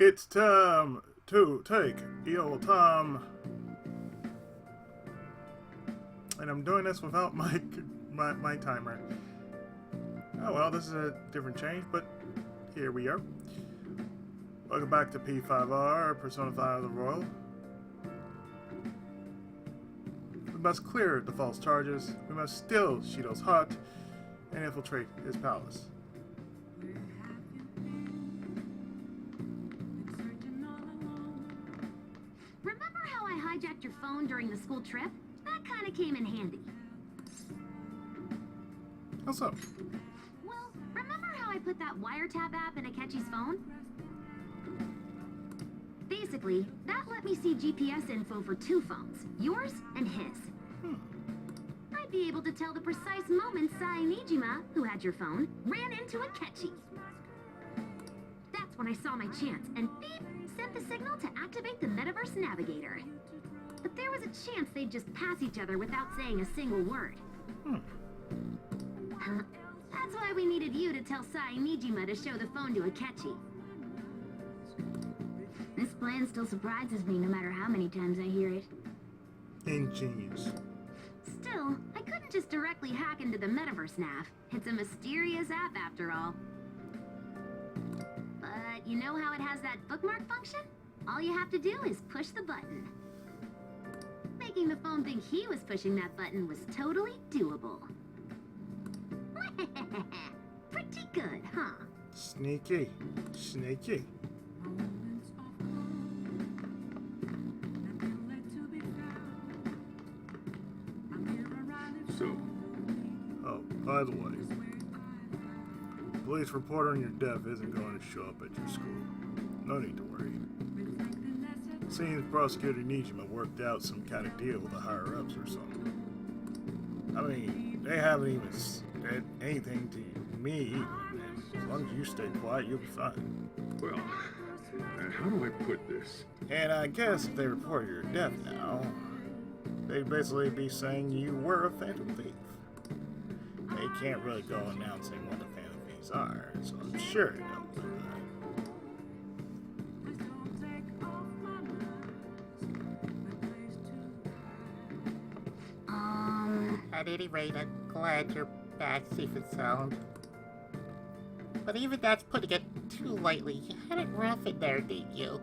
It's time to take your time. And I'm doing this without my timer. Oh well, this is a different change, but here we are. Welcome back to P5R, Persona 5 of the Royal. We must clear the false charges, we must steal Shido's heart, and infiltrate his palace. Remember how I hijacked your phone during the school trip? That kind of came in handy. What's up? Well, remember how I put that wiretap app in Akechi's phone? Basically, that let me see GPS info for two phones, yours and his. I'd be able to tell the precise moment Sai Nijima, who had your phone, ran into Akechi. That's when I saw my chance, and beep, sent the signal to activate the Metaverse Navigator. But there was a chance they'd just pass each other without saying a single word. That's why we needed you to tell Sai Nijima to show the phone to Akechi. This plan still surprises me no matter how many times I hear it. Ingenious. Still, I couldn't just directly hack into the Metaverse Nav. It's a mysterious app after all. But you know how it has that bookmark function? All you have to do is push the button. Making the phone think he was pushing that button was totally doable. Pretty good, huh? Sneaky. Sneaky. So, Oh, by the way, police report on your death isn't going to show up at your school. No need to worry. Seems Prosecutor Nijima worked out some kind of deal with the higher-ups or something. I mean, they haven't even said anything to me, and as long as you stay quiet, you'll be fine. well, how do I put this? And I guess if they report your death now, they'd basically be saying you were a phantom thief. They can't really go announcing what the phantom thieves are, so I'm sure they'll do that. At any rate, I'm glad you're back safe and sound. But even that's putting it too lightly. You had it rough in there, didn't you?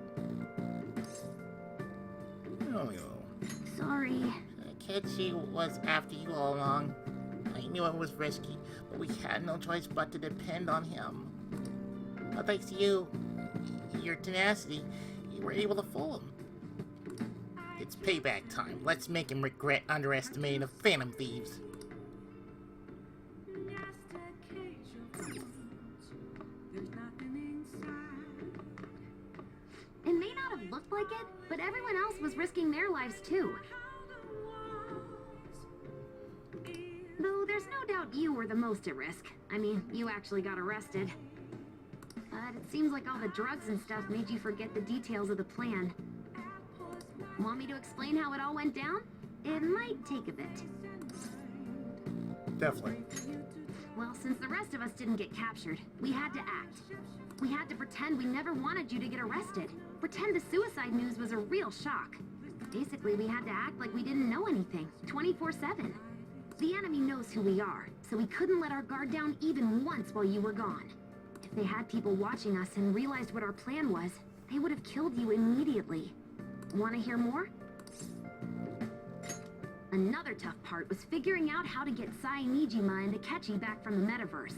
Oh, Sorry. Akechi was after you all along. I knew it was risky, but we had no choice but to depend on him. But thanks to you, your tenacity, you were able to fool him. It's payback time. Let's make him regret underestimating the phantom thieves. It may not have looked like it, but everyone else was risking their lives too. Though there's no doubt you were the most at risk. I mean, you actually got arrested. But it seems like all the drugs and stuff made you forget the details of the plan. Want me to explain how it all went down? It might take a bit. definitely. Well, since the rest of us didn't get captured, we had to act. We had to pretend we never wanted you to get arrested. Pretend the suicide news was a real shock. Basically, we had to act like we didn't know anything, 24/7. The enemy knows who we are, so we couldn't let our guard down even once while you were gone. If they had people watching us and realized what our plan was, they would have killed you immediately. Want to hear more? Another tough part was figuring out how to get Sai Nijima and Akechi back from the metaverse.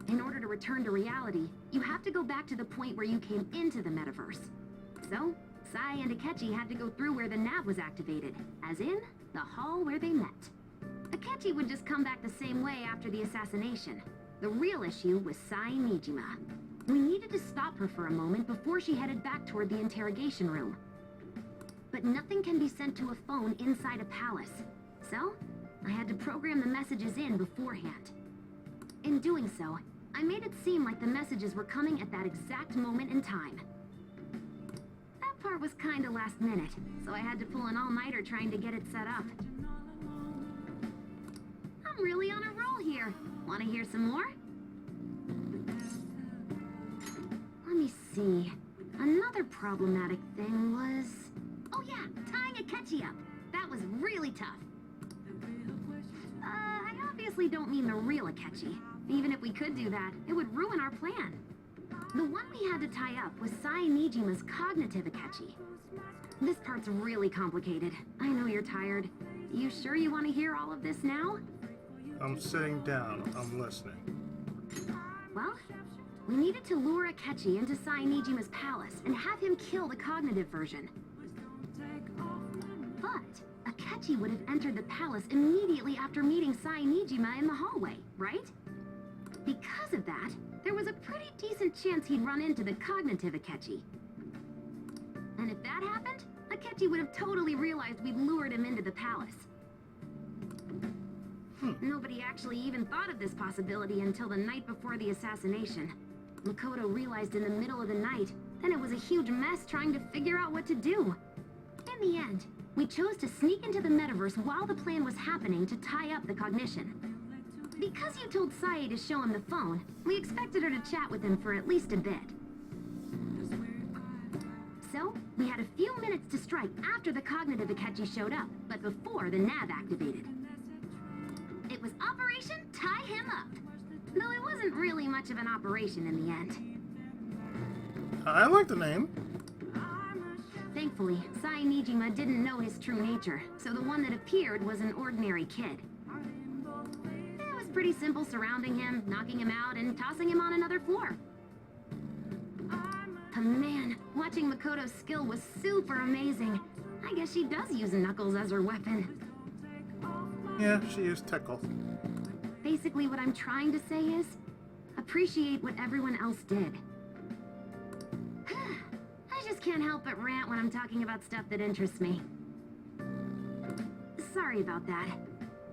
In order to return to reality, you have to go back to the point where you came into the metaverse. So, Sai and Akechi had to go through where the nav was activated, as in, the hall where they met. Akechi would just come back the same way after the assassination. The real issue was Sai Nijima. We needed to stop her for a moment before she headed back toward the interrogation room. But nothing can be sent to a phone inside a palace. So, I had to program the messages in beforehand. In doing so, I made it seem like the messages were coming at that exact moment in time. That part was kinda last minute, so I had to pull an all-nighter trying to get it set up. I'm really on a roll here. Wanna hear some more? Let me see. Another problematic thing was... Oh yeah, tying Akechi up. That was really tough. I obviously don't mean the real Akechi. Even if we could do that, it would ruin our plan. The one we had to tie up was Nijima's cognitive Akechi. This part's really complicated. I know you're tired. You sure you want to hear all of this now? I'm sitting down. I'm listening. Well, we needed to lure Akechi into Nijima's palace and have him kill the cognitive version. But Akechi would have entered the palace immediately after meeting Nijima in the hallway, right? Because of that, there was a pretty decent chance he'd run into the cognitive Akechi. And if that happened, Akechi would have totally realized we'd lured him into the palace. Nobody actually even thought of this possibility until the night before the assassination. Makoto realized in the middle of the night, then it was a huge mess trying to figure out what to do. In the end, we chose to sneak into the metaverse while the plan was happening to tie up the cognition. Because you told Sae to show him the phone, we expected her to chat with him for at least a bit. So, we had a few minutes to strike after the cognitive Akechi showed up, but before the nav activated. It was Operation Tie Him Up, though it wasn't really much of an operation in the end. I like the name. Thankfully, Nijima didn't know his true nature, so the one that appeared was an ordinary kid. It was pretty simple surrounding him, knocking him out, and tossing him on another floor. But man, watching Makoto's skill was super amazing. I guess she does use Knuckles as her weapon. Yeah, she used Tickle. Basically, what I'm trying to say is, appreciate what everyone else did. I just can't help but rant when I'm talking about stuff that interests me. Sorry about that.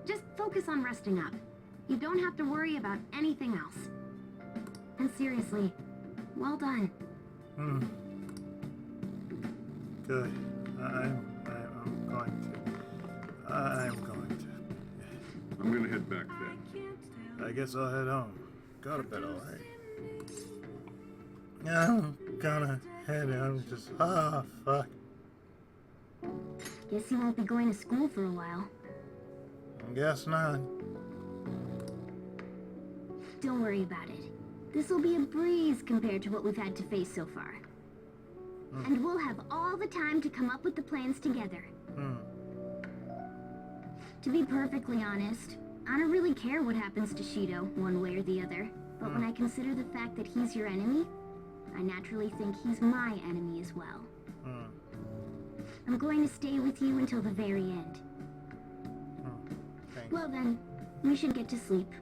Just focus on resting up. You don't have to worry about anything else. And seriously, well done. Good. I'm going to. I'm gonna head back then. I guess I'll head home. Go to bed, alright. I'm gonna head home. Just fuck. Guess you won't be going to school for a while. Guess not. Don't worry about it. This'll be a breeze compared to what we've had to face so far. And we'll have all the time to come up with the plans together. To be perfectly honest, I don't really care what happens to Shido, one way or the other. But when I consider the fact that he's your enemy, I naturally think he's my enemy as well. I'm going to stay with you until the very end. Thanks. Well then, we should get to sleep.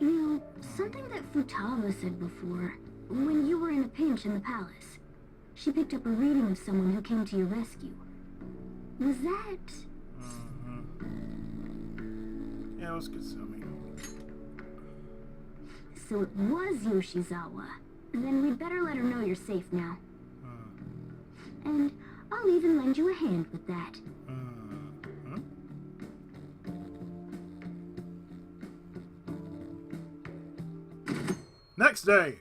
You know, something that Futaba said before, when you were in a pinch in the palace, she picked up a reading of someone who came to your rescue. Was that... Yeah, it was Kasumi. So it was Yoshizawa. Then we'd better let her know you're safe now. And I'll even lend you a hand with that. Next day.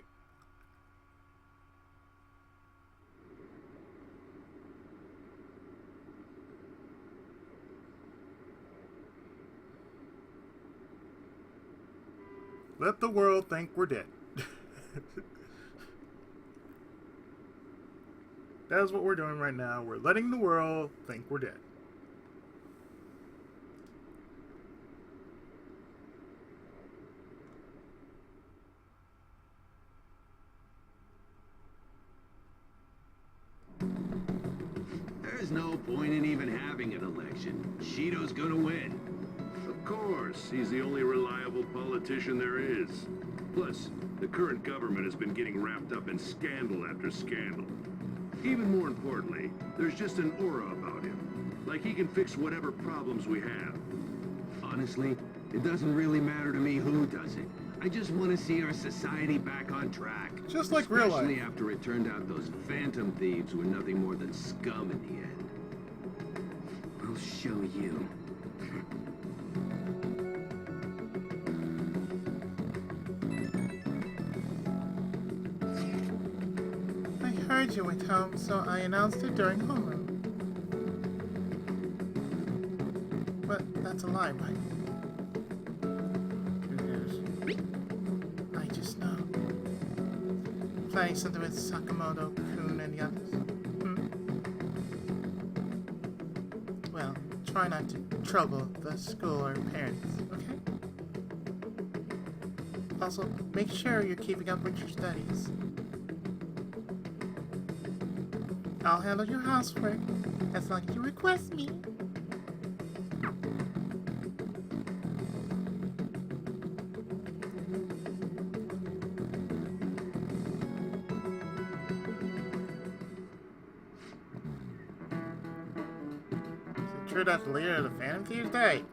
Let the world think we're dead. That's what we're doing right now. We're letting the world think we're dead. There's no point in even having an election. Shido's gonna win. Of course, he's the only reliable politician there is. Plus, the current government has been getting wrapped up in scandal after scandal. Even more importantly, there's just an aura about him. Like he can fix whatever problems we have. Honestly, it doesn't really matter to me who does it. I just want to see our society back on track. Just like real life. Especially after it turned out those phantom thieves were nothing more than scum in the end. I'll show you. heard you went home, so I announced it during homeroom. But that's a lie, right? Who knows? I just know. Planning something with Sakamoto, Kun, and the others. Well, try not to trouble the school or parents, okay? Also, make sure you're keeping up with your studies. I'll handle your housework as long as you request me. True that the leader of the Phantom Thieves died.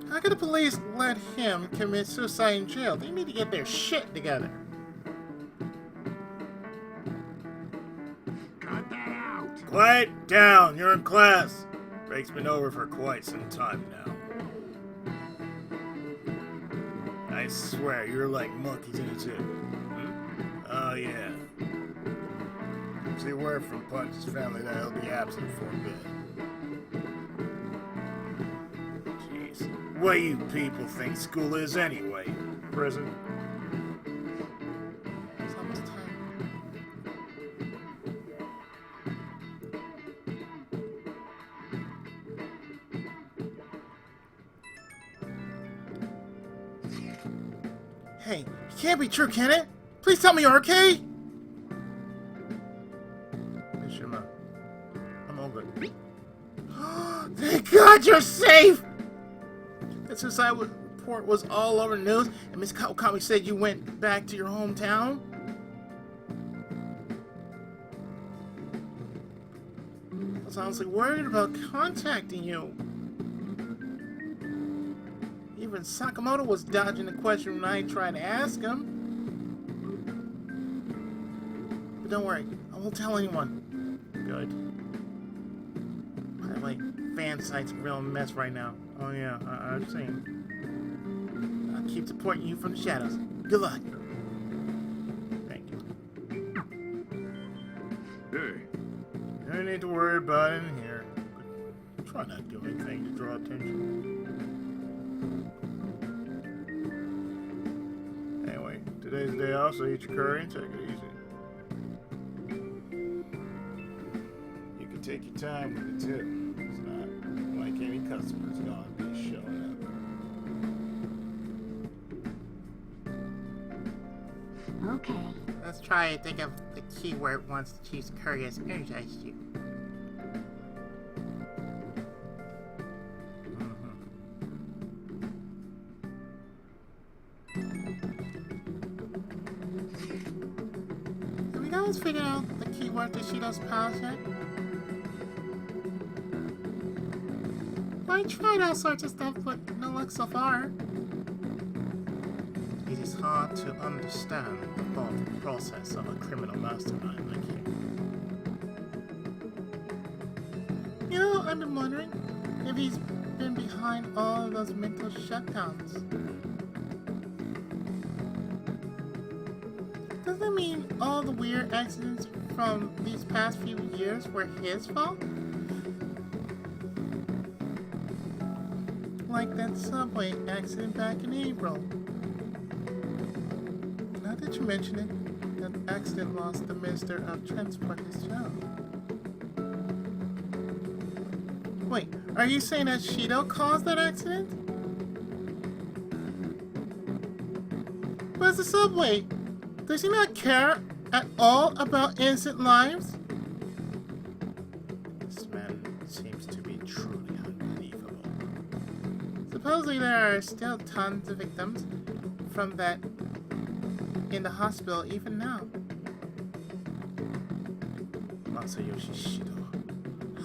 How could the police let him commit suicide in jail? They need to get their shit together. Cut that out! Quiet down, you're in class. Break's been over for quite some time now. I swear, you're like monkeys in a zoo. Oh yeah. See word from Punch's family that he'll be absent for a bit. Jeez. What do you people think school is anyway? Prison? It's almost time. Hey, it can't be true, can it? Please tell me you're okay? Mishima, I'm all good. Thank God you're safe! That suicide report was all over the news, and Miss Kawakami said you went back to your hometown? I was honestly worried about contacting you. Even Sakamoto was dodging the question when I tried to ask him. But don't worry, I won't tell anyone. Good. By the way, fan site's a real mess right now. Oh yeah, I've seen. I'll keep supporting you from the shadows. Good luck. Thank you. Hey, No need to worry about it in here. But try not to do anything to draw attention. Anyway, today's the day off, so eat your curry and take it easy. You can take your time with it too. It's not like any customer's gonna be showing up. Okay. Let's try to think of the keyword once the Chief's curry has energized you. Have we guys figured out the keyword to Shido's palace yet? I tried all sorts of stuff, but no luck so far. It is hard to understand the thought process of a criminal mastermind like you. You know, I've been wondering if he's been behind all of those mental shutdowns. Does that mean all the weird accidents from these past few years were his fault? Like that subway accident back in April. Now that you mention it, that accident lost the Minister of Transport his job. Wait, are you saying that Shido caused that accident? Where's the subway? Does he not care at all about innocent lives? This man seems to be truly unbelievable. Supposedly there are still tons of victims from that in the hospital even now. Masayoshi Shido.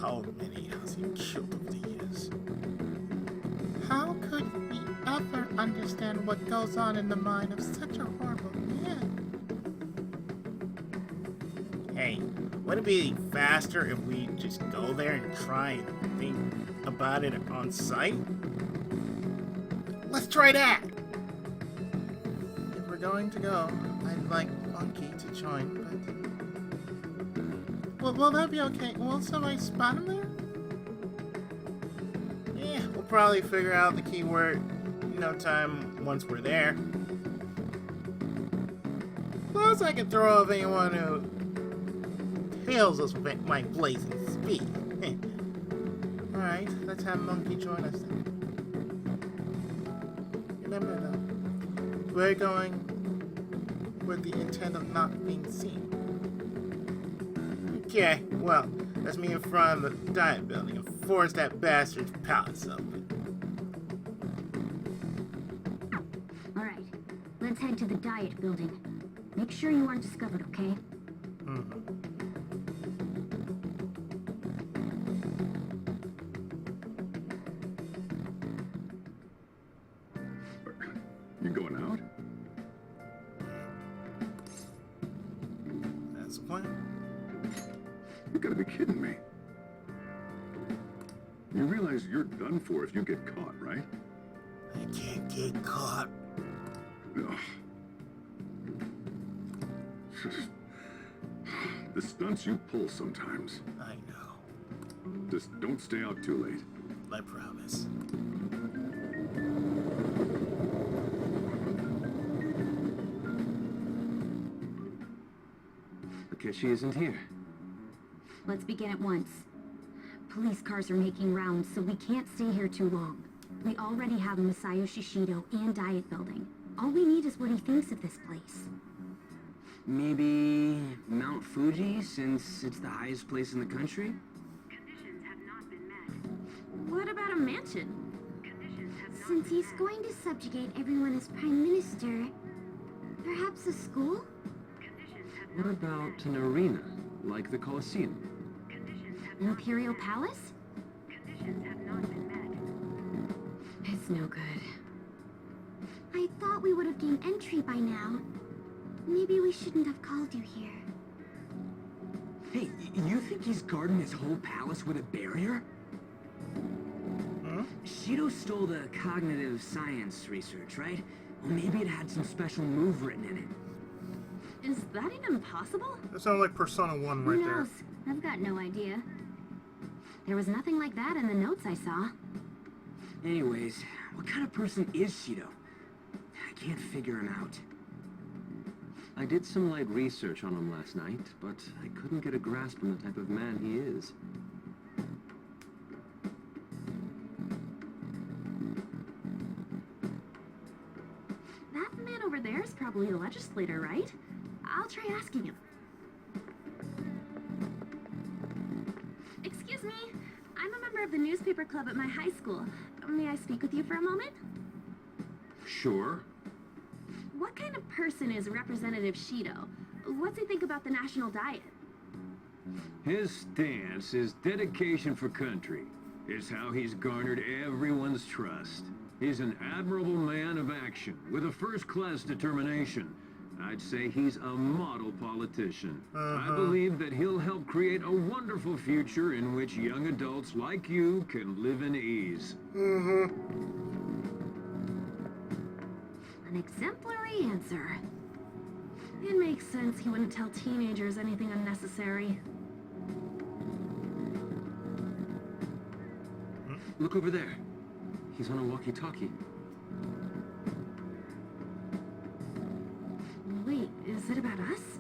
How many has he killed over the years? How could we ever understand what goes on in the mind of such a horrible man? Hey, would it be faster if we just go there and try and think about it on site? Let's try that! If we're going to go. I'd like Monkey to join, but... will that be okay? Will somebody spot him there? Yeah, we'll probably figure out the keyword in no time once we're there. Plus, I can throw off anyone who hails us with my blazing speed. Alright, let's have Monkey join us then. Remember though, we're going with the intent of not being seen. Okay, well, let's meet in front of the diet building and force that bastard's palace open. Alright, let's head to the diet building. Make sure you aren't discovered, okay? You going out? That's the plan. You gotta be kidding me. You realize you're done for if you get caught, right? I can't get caught. Ugh. The stunts you pull sometimes. I know. Just don't stay out too late. I promise. Akechi isn't here. Let's begin at once. Police cars are making rounds, so we can't stay here too long. We already have Masayoshi Shido and diet building. All we need is what he thinks of this place. Maybe Mount Fuji, since it's the highest place in the country? Conditions have not been met. What about a mansion? Since he's going to subjugate everyone as Prime Minister, perhaps a school? What about an arena, like the Colosseum? Imperial Palace? Conditions have not been met. It's no good. I thought we would have gained entry by now. Maybe we shouldn't have called you here. Hey, you think he's guarding his whole palace with a barrier? Shido stole the cognitive science research, right? Well, maybe it had some special move written in it. Is that even possible? That sounds like Persona 1 right Who there. knows? I've got no idea. There was nothing like that in the notes I saw. Anyways, what kind of person is Shido? I can't figure him out. I did some light research on him last night, but I couldn't get a grasp on the type of man he is. That man over there is probably a legislator, right? I'll try asking him. Excuse me. I'm a member of the newspaper club at my high school. May I speak with you for a moment? Sure. What kind of person is Representative Shido? What's he think about the national diet? His stance, his dedication for country, is how he's garnered everyone's trust. He's an admirable man of action, with a first-class determination. I'd say he's a model politician. I believe that he'll help create a wonderful future in which young adults like you can live in ease. An exemplary answer. It makes sense he wouldn't tell teenagers anything unnecessary. Look over there. He's on a walkie-talkie. Wait, is it about us?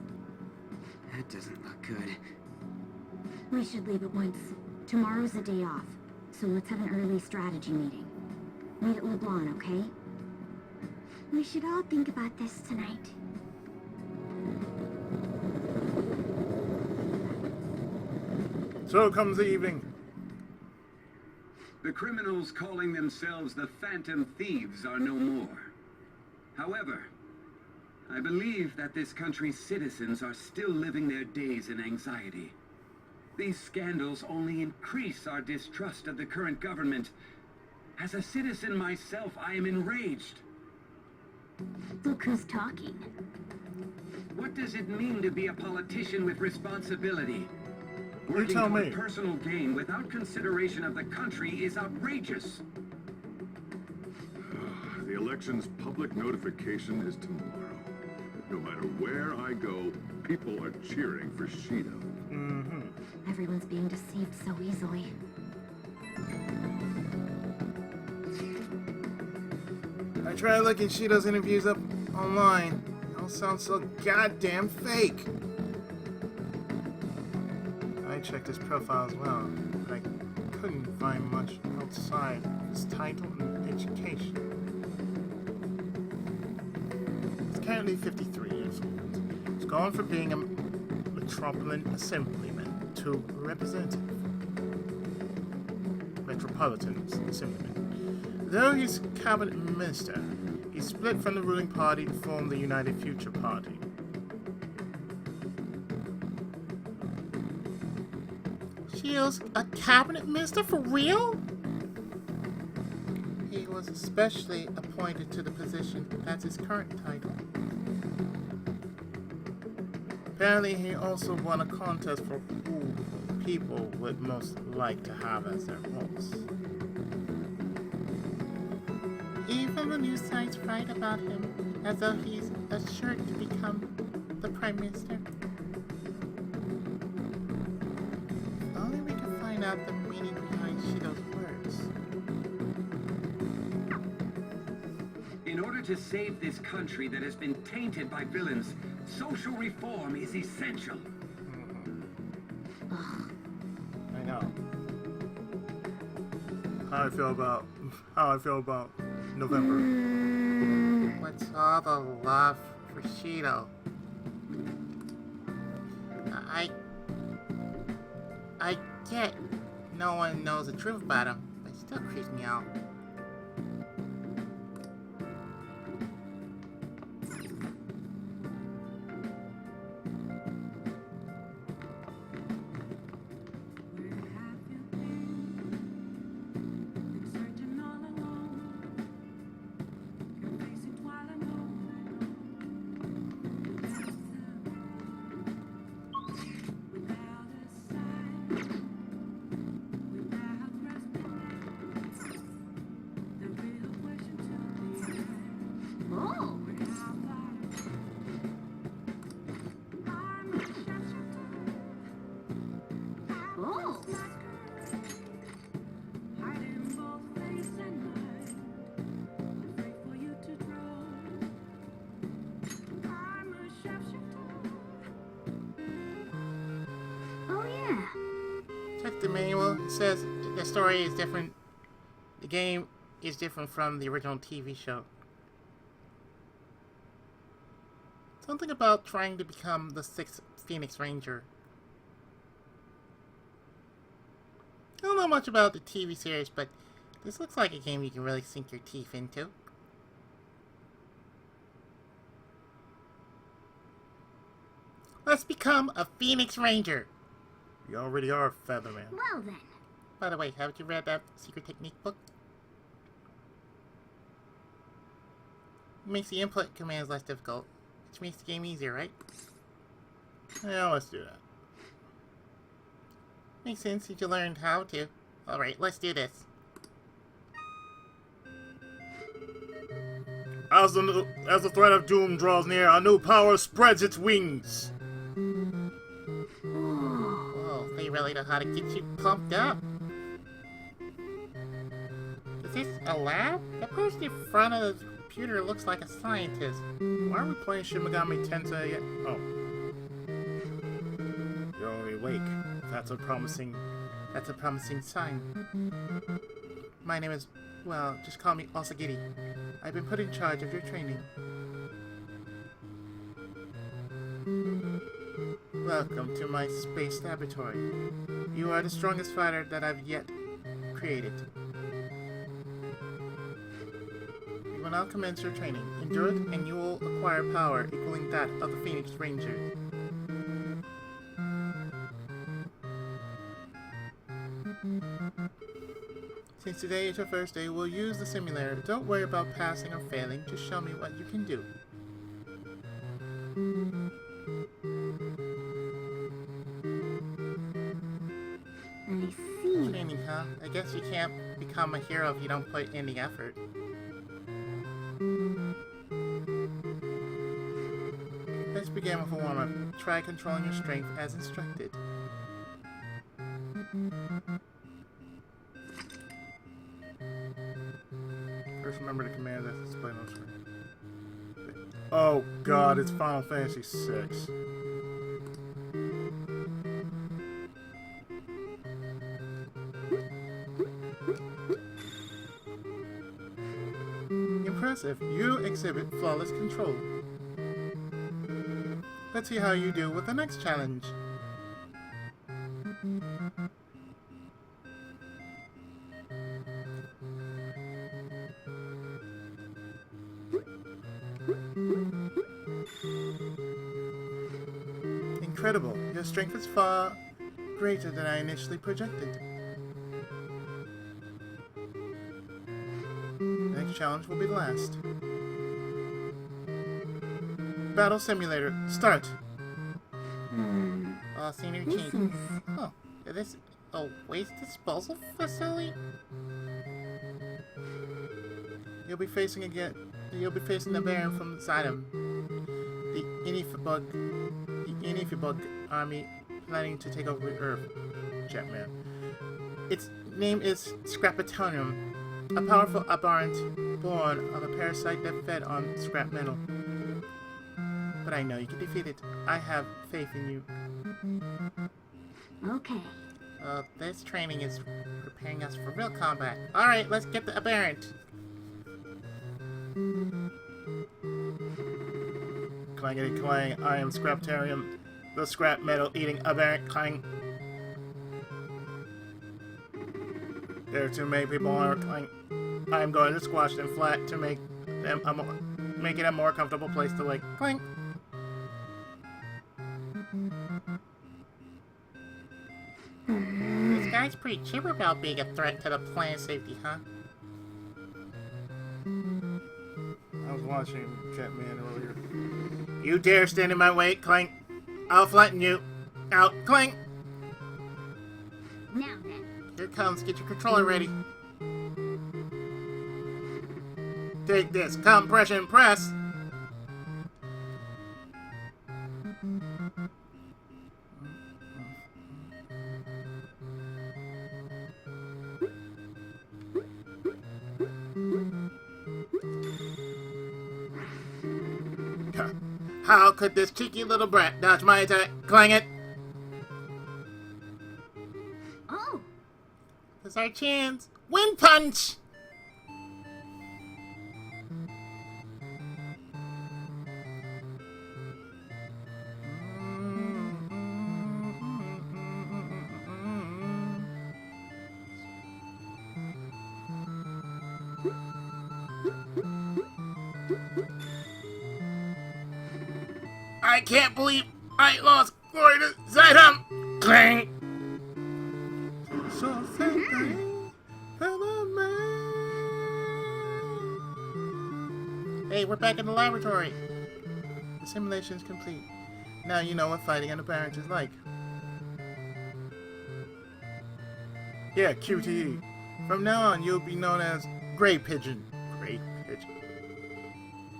That doesn't look good. We should leave at once. Tomorrow's a day off, so let's have an early strategy meeting. Meet at Leblon, okay? We should all think about this tonight. So comes the evening. The criminals calling themselves the Phantom Thieves are no more. However, I believe that this country's citizens are still living their days in anxiety. These scandals only increase our distrust of the current government. As a citizen myself, I am enraged. Look who's talking. What does it mean to be a politician with responsibility? You Working tell toward me. personal gain without consideration of the country is outrageous. The election's public notification is tomorrow. I go, people are cheering for Shido. Mm-hmm. Everyone's being deceived so easily. I tried looking Shido's interviews up online. They all sound so goddamn fake. I checked his profile as well, but I couldn't find much outside his title and education. He's currently 53 years old. He's gone from being a metropolitan assemblyman to metropolitan assemblyman. Though he's cabinet minister, he split from the ruling party to form the United Future Party. Shido's a cabinet minister for real? He was especially appointed to the position as his current title. Apparently, he also won a contest for who people would most like to have as their boss. Even the news sites write about him as though he's assured to become the prime minister. Only we can find out the meaning behind Shido's words. In order to save this country that has been tainted by villains, social reform is essential. I know. How I feel about November. What's all the love for Shido? I get no one knows the truth about him, but it still creeps me out. Oh! Oh! Oh yeah. Check the manual. It says the story is different. The game is different from the original TV show. Something about trying to become the 6th Phoenix Ranger. I don't know much about the TV series, but this looks like a game you can really sink your teeth into. Let's become a Phoenix Ranger. You already are a Featherman. Well then. By the way, haven't you read that Secret Technique book? It makes the input commands less difficult, which makes the game easier, right? Yeah, let's do that. Makes sense since you learned how to. Alright, let's do this. As the threat of doom draws near, a new power spreads its wings. Whoa, they really know how to get you pumped up. Is this a lab? The person in front of the computer looks like a scientist. Why are we playing Shin Megami Tensei yet? Oh. You're already awake. That's a promising sign. My name is, well, just call me Osagiri. I've been put in charge of your training. Welcome to my space laboratory. You are the strongest fighter that I've yet created. You will now commence your training. Endure it, and you will acquire power equaling that of the Phoenix Rangers. Since today is your first day, we'll use the simulator. Don't worry about passing or failing, just show me what you can do. I see. Training, huh? I guess you can't become a hero if you don't put in the effort. Let's begin with a warm-up. Try controlling your strength as instructed. First, remember the command that's displayed on screen. Oh god, it's Final Fantasy VI. Impressive. You exhibit flawless control. Let's see how you do with the next challenge. Incredible. Your strength is far greater than I initially projected. The next challenge will be the last. Battle Simulator, start! Scenery change. Oh, is this a waste disposal facility? You'll be facing the Baron from Zidam. The Inifibug army planning to take over Earth. Jetman. Its name is Scrapatonium, a powerful aberrant born of a parasite that fed on scrap metal. But I know you can defeat it. I have faith in you. Okay. This training is preparing us for real combat. Alright, let's get the aberrant. Clangety clang, I am Scraptarium, the scrap metal eating aberrant clang. There are too many people on Earth clang. I am going to squash them flat to make it a more comfortable place to live. Clang. This guy's pretty chipper about being a threat to the planet's safety, huh? I was watching Jetman earlier. You dare stand in my way, Clank. I'll flatten you. Out, Clank! Now then. Here it comes. Get your controller ready. Take this. Compression press. How could this cheeky little brat dodge my attack? Clang it! Oh! This is our chance. Wind punch! I can't believe I lost glory to Zidam! Clang! So hey, we're back in the laboratory. The simulation's complete. Now you know what fighting an aberrant is like. Yeah, QTE. From now on, you'll be known as Grey Pigeon. Grey Pigeon.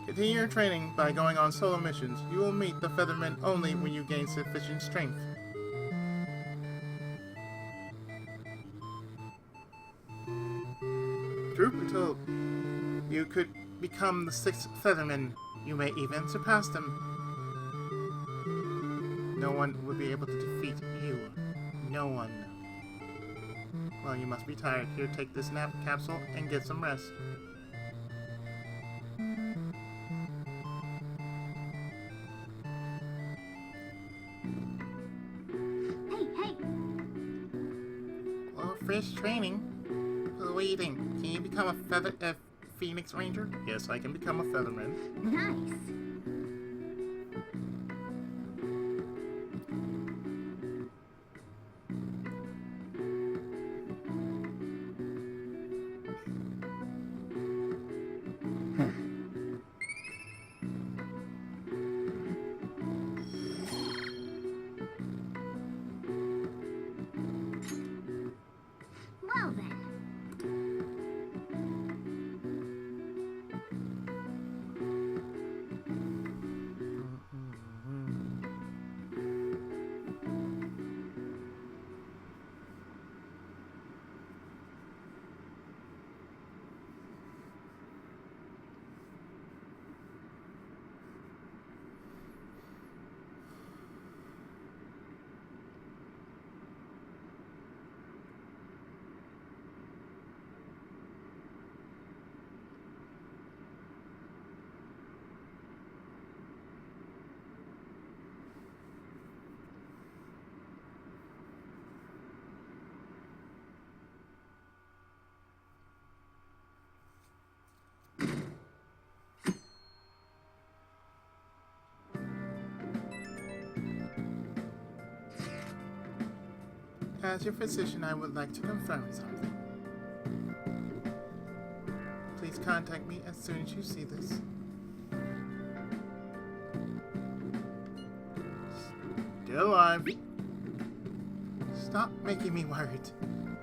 Continue your training by going on solo missions. You will meet the Feathermen only when you gain sufficient strength. Truth be told, you could become the 6th Featherman. You may even surpass them. No one would be able to defeat you. No one. Well, you must be tired. Here, take this nap capsule and get some rest. Fresh training. What do you think? Can you become a Phoenix Ranger? Yes, I can become a Featherman. Nice. Well then. As your physician, I would like to confirm something. Please contact me as soon as you see this. Still alive. Stop making me worried.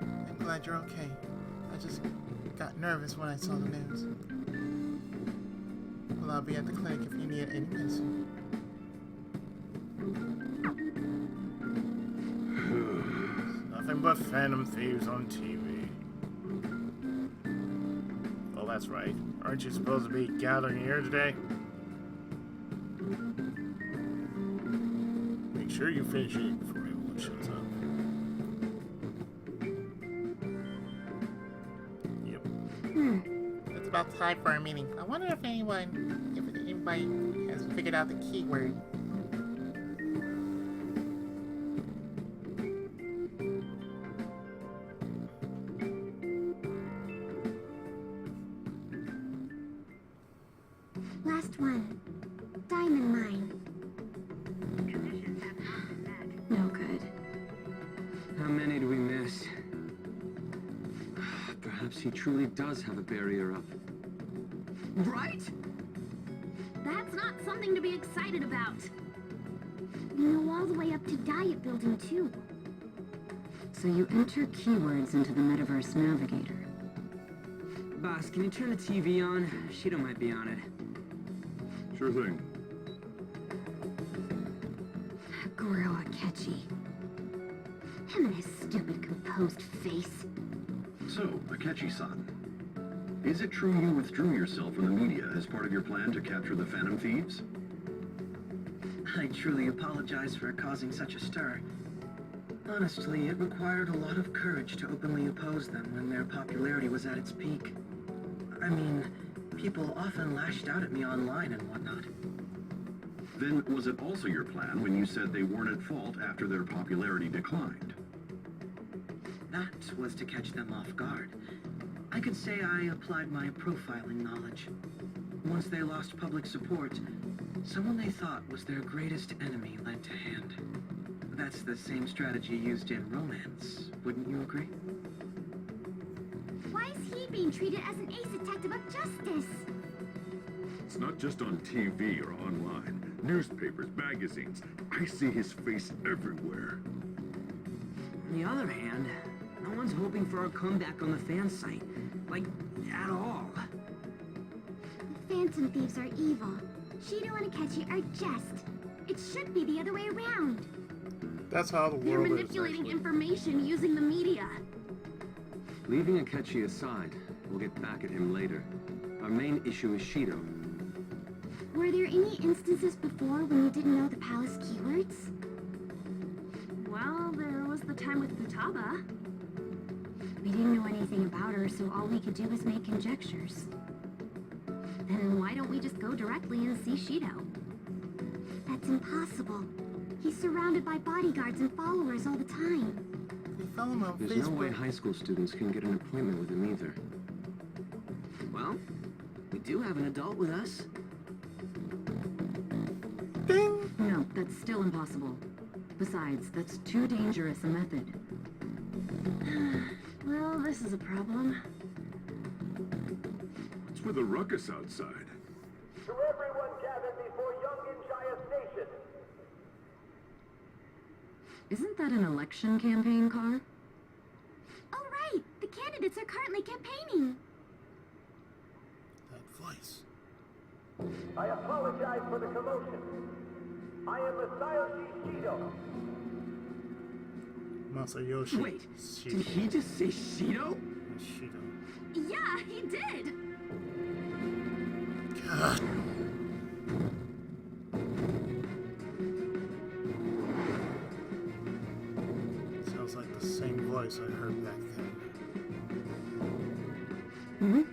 I'm glad you're okay. I just got nervous when I saw the news. Well, I'll be at the clinic if you need any medicine. Nothing but Phantom Thieves on TV. Oh, that's right. Aren't you supposed to be gathering here today? Make sure you finish eating before everyone shows up. Yep. It's about time for our meeting. I wonder if anybody has figured out the keyword. Last one. Diamond mine. No good. How many do we miss? Perhaps he truly does have a barrier up. Right? That's not something to be excited about. You know all the way up to Diet Building, too. So you enter keywords into the Metaverse Navigator. Boss, can you turn the TV on? Shido might be on it. Sure thing. Gorilla Catchy. Him and his stupid composed face. So, Akechi-san, is it true you withdrew yourself from the media as part of your plan to capture the Phantom Thieves? I truly apologize for causing such a stir. Honestly, it required a lot of courage to openly oppose them when their popularity was at its peak. I mean, people often lashed out at me online and whatnot. Then was it also your plan when you said they weren't at fault after their popularity declined? That was to catch them off guard. I could say I applied my profiling knowledge. Once they lost public support, someone they thought was their greatest enemy lent a hand. That's the same strategy used in romance, wouldn't you agree? Why is he being treated as an ace detective of justice? It's not just on TV or online. Newspapers, magazines. I see his face everywhere. On the other hand, no one's hoping for a comeback on the fan site. Like, at all. Phantom Thieves are evil. Shido and Akechi are just. It should be the other way around. That's how the world You're is. manipulating Actually. information using the media. Leaving Akechi aside, we'll get back at him later. Our main issue is Shido. Were there any instances before when you didn't know the palace keywords? Well, there was the time with Futaba. We didn't know anything about her, so all we could do was make conjectures. Then why don't we just go directly and see Shido? That's impossible. He's surrounded by bodyguards and followers all the time. We follow him on There's Facebook. no way high school students can get an appointment with him either. Well, we do have an adult with us. Ding! No, that's still impossible. Besides, that's too dangerous a method. Well, this is a problem. What's with the ruckus outside? To everyone gathered before Yonginjaya Station. Isn't that an election campaign car? Oh, right! The candidates are currently campaigning. That voice. I apologize for the commotion. I am Masayoshi Shido. Masayoshi. Wait, Shido. did he just say Shido? Shido. Yeah, he did! God. Sounds like the same voice I heard back then.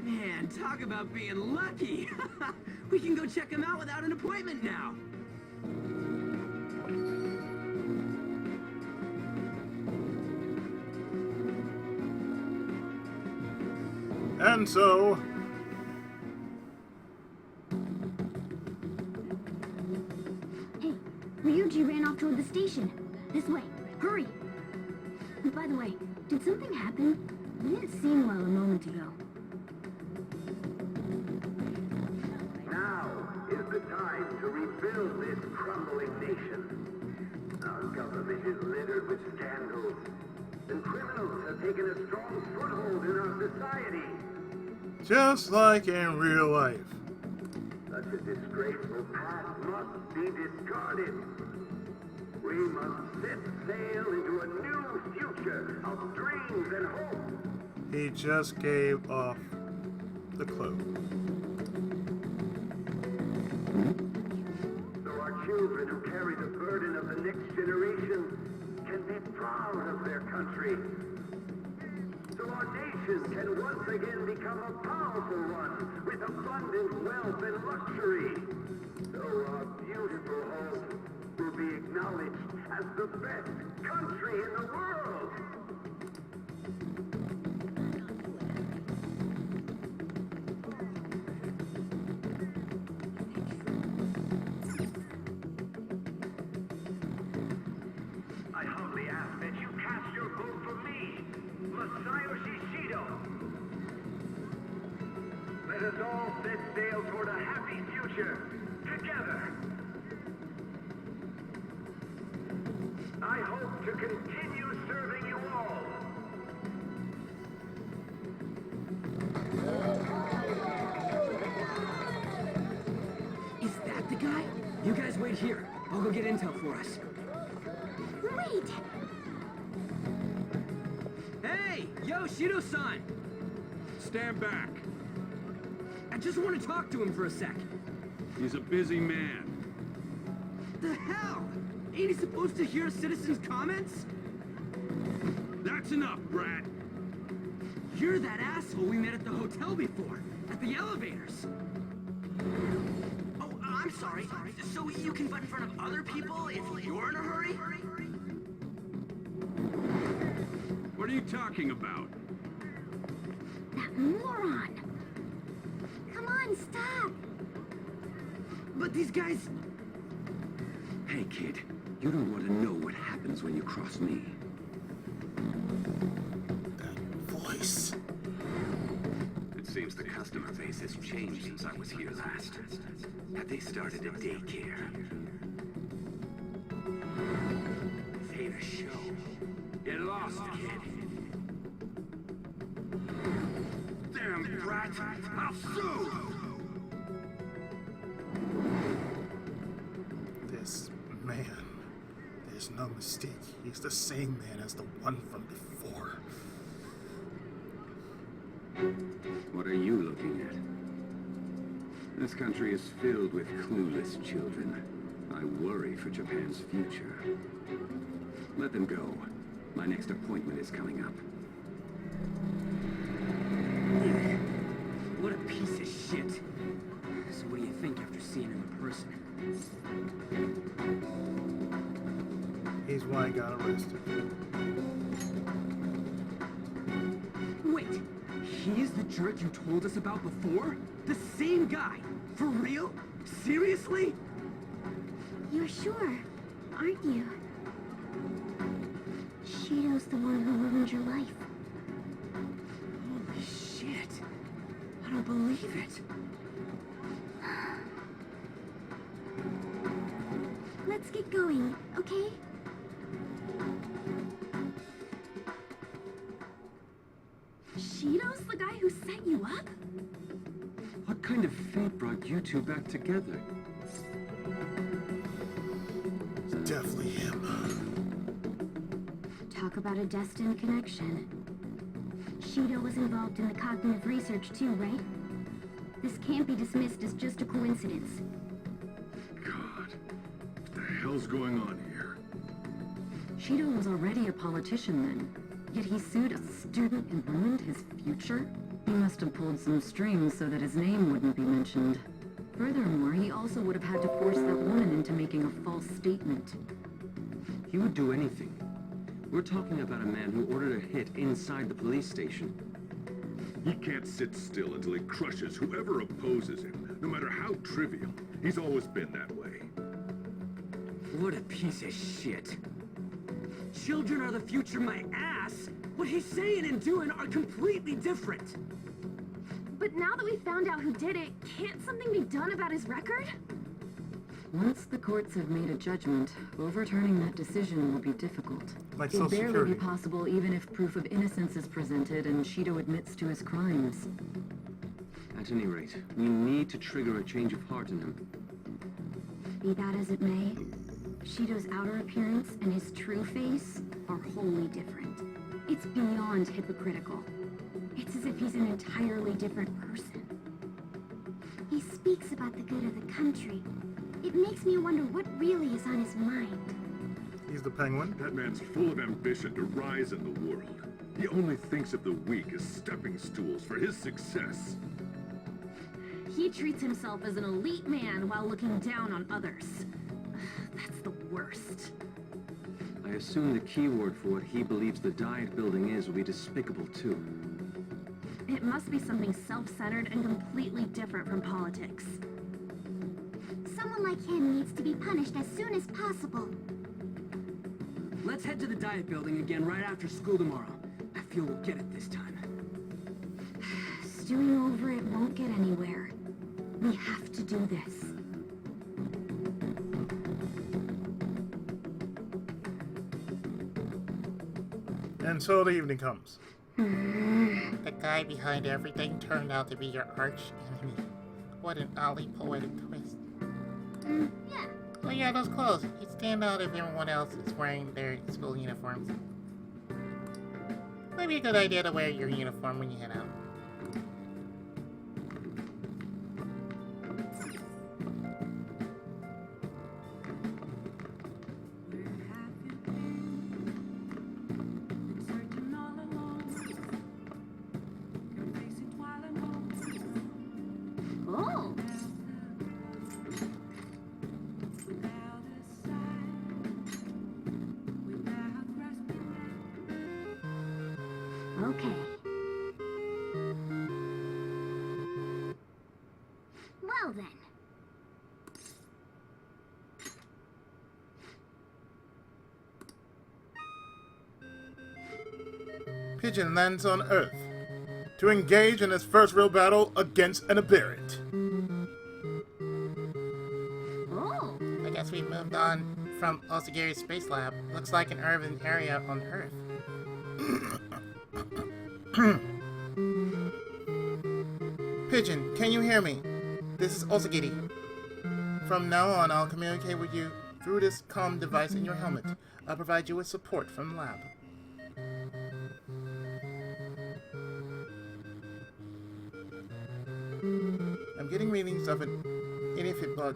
Man, talk about being lucky! We can go check him out without an appointment now! And so, Hey, Ryuji ran off toward the station. This way. Hurry! By the way, did something happen? You didn't seem well a moment ago. Now is the time to rebuild this crumbling nation. Our government is littered with scandals, and criminals have taken a strong foothold in our society. Just like in real life. Such a disgraceful past must be discarded. We must set sail into a new future of dreams and hope. He just gave off the cloak. So our children who carry the burden of the next generation can be proud of their country. So our nation can once again become a powerful one with abundant wealth and luxury. So our beautiful home will be acknowledged as the best country in the world. I humbly ask that you cast your vote for me, Masayoshi Shido. Let us all set sail toward a happy future, together. I hope to continue serving you all. Is that the guy? You guys wait here. I'll go get intel for us. Wait! Hey! Yo, Shido-san! Stand back. I just want to talk to him for a sec. He's a busy man. The hell? Ain't he supposed to hear citizens' comments? That's enough, Brat. You're that asshole we met at the hotel before, at the elevators. Oh, I'm sorry. So you can butt in front of other people if you're in a hurry? What are you talking about? That moron! Come on, stop! But these guys... Hey, kid. You don't want to know what happens when you cross me. That voice. It seems the customer base has changed since I was here last. Have they started a daycare? Say the show. Get lost, kid. Damn brat! I'll sue! This man. There's no mistake. He's the same man as the one from before. What are you looking at? This country is filled with clueless children. I worry for Japan's future. Let them go. My next appointment is coming up. What a piece of shit. So what do you think after seeing him in person? He's why he got arrested. Wait, he's the jerk you told us about before? The same guy? For real? Seriously? You're sure, aren't you? Shido's the one who ruined your life. Holy shit. I don't believe it. Let's get going, okay? Shido's the guy who set you up? What kind of fate brought you two back together? It's definitely him. Talk about a destined connection. Shido was involved in the cognitive research too, right? This can't be dismissed as just a coincidence. God, what the hell's going on here? Shido was already a politician then, yet he sued a student and ruined his future? He must have pulled some strings so that his name wouldn't be mentioned. Furthermore, he also would have had to force that woman into making a false statement. He would do anything. We're talking about a man who ordered a hit inside the police station. He can't sit still until he crushes whoever opposes him, no matter how trivial. He's always been that way. What a piece of shit. Children are the future, my ass! ass. What he's saying and doing are completely different. But now that we found out who did it, can't something be done about his record? Once the courts have made a judgment, overturning that decision will be difficult. Like It'll Social barely Security. be possible even if proof of innocence is presented and Shido admits to his crimes. At any rate, we need to trigger a change of heart in him. Be that as it may, Shido's outer appearance and his true face are wholly different. It's beyond hypocritical. It's as if he's an entirely different person. He speaks about the good of the country. It makes me wonder what really is on his mind. He's the Penguin. That man's full of ambition to rise in the world. He only thinks of the weak as stepping stools for his success. He treats himself as an elite man while looking down on others. That's the worst. I assume the keyword for what he believes the Diet Building is will be despicable, too. It must be something self-centered and completely different from politics. Someone like him needs to be punished as soon as possible. Let's head to the Diet Building again right after school tomorrow. I feel we'll get it this time. Stewing over it won't get anywhere. We have to do this. And so the evening comes. The guy behind everything turned out to be your arch enemy. What an oddly poetic twist. Yeah. Well, yeah, those clothes. You'd stand out if everyone else is wearing their school uniforms. Maybe a good idea to wear your uniform when you head out. Oh! Okay. Well then. Pigeon lands on Earth to engage in his first real battle against an aberrant. Oh! I guess we moved on from Osagiri's space lab. Looks like an urban area on Earth. Pigeon, can you hear me? This is Osagiri. From now on, I'll communicate with you through this comm device in your helmet. I'll provide you with support from the lab. I'm getting readings of an inifid bug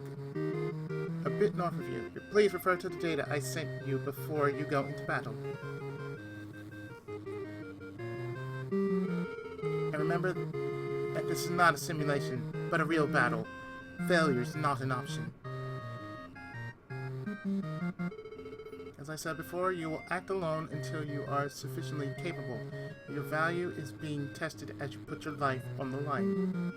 a bit north of you. Please refer to the data I sent you before you go into battle. And remember that this is not a simulation, but a real battle. Failure is not an option. As I said before, you will act alone until you are sufficiently capable. Your value is being tested as you put your life on the line.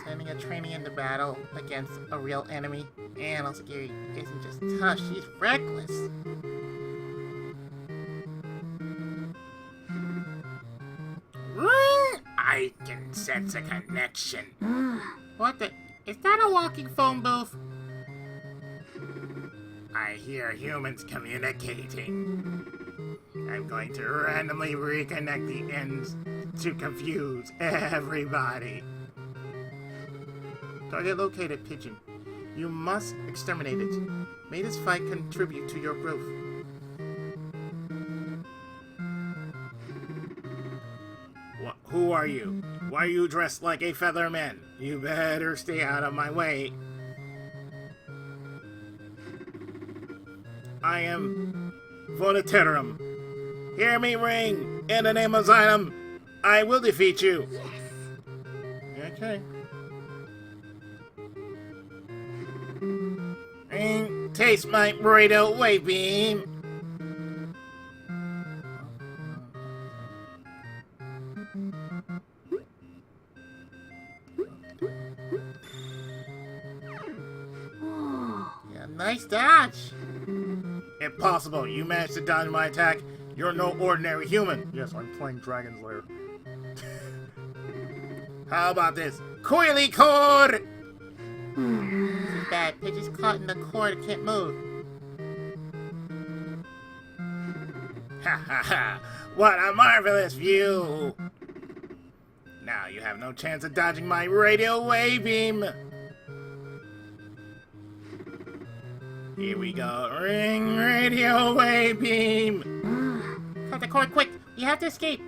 Sending a trainee into battle against a real enemy, and Osagiri isn't just tough, she's reckless. I can sense a connection. What the? Is that a walking phone booth? I hear humans communicating. I'm going to randomly reconnect the ends to confuse everybody. Target located, Pigeon. You must exterminate it. May this fight contribute to your growth. Who are you? Why are you dressed like a featherman? You better stay out of my way. I am Vonaterum. Hear me ring! In the name of Xylem, I will defeat you! Yes! Okay. Ring, taste my burrito wave beam! nice dodge. Impossible. You managed to dodge my attack. You're no ordinary human. Yes, I'm playing Dragon's Lair. How about this? Coily cord! Too bad. Pidge's caught in the cord and can't move. Ha ha ha! What a marvelous view! Now you have no chance of dodging my radio wave beam. Here we go. Ring radio wave beam. Cut the cord quick. You have to escape.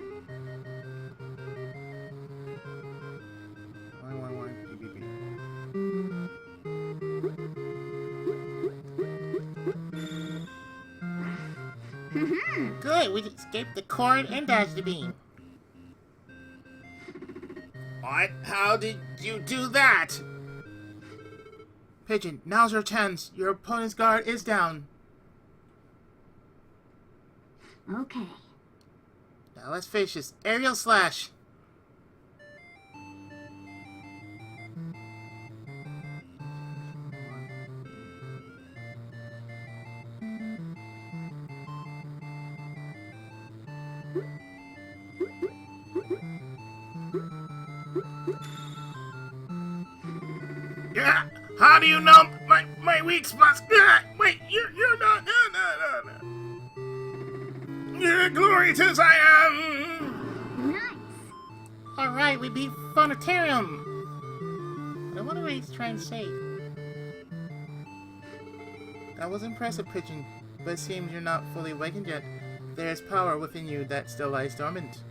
Good, we escaped the cord and dodged the beam. What? How did you do that? Pigeon, now's your chance. Your opponent's guard is down. Okay. Now let's finish this. Aerial slash. Yeah. How do you know my weak spots? Wait, you're not. No. Yeah, glory to Zion. Nice. All right, we beat Phonotarium. I wonder what he's trying to say. That was impressive, Pigeon, but it seems you're not fully awakened yet. There is power within you that still lies dormant.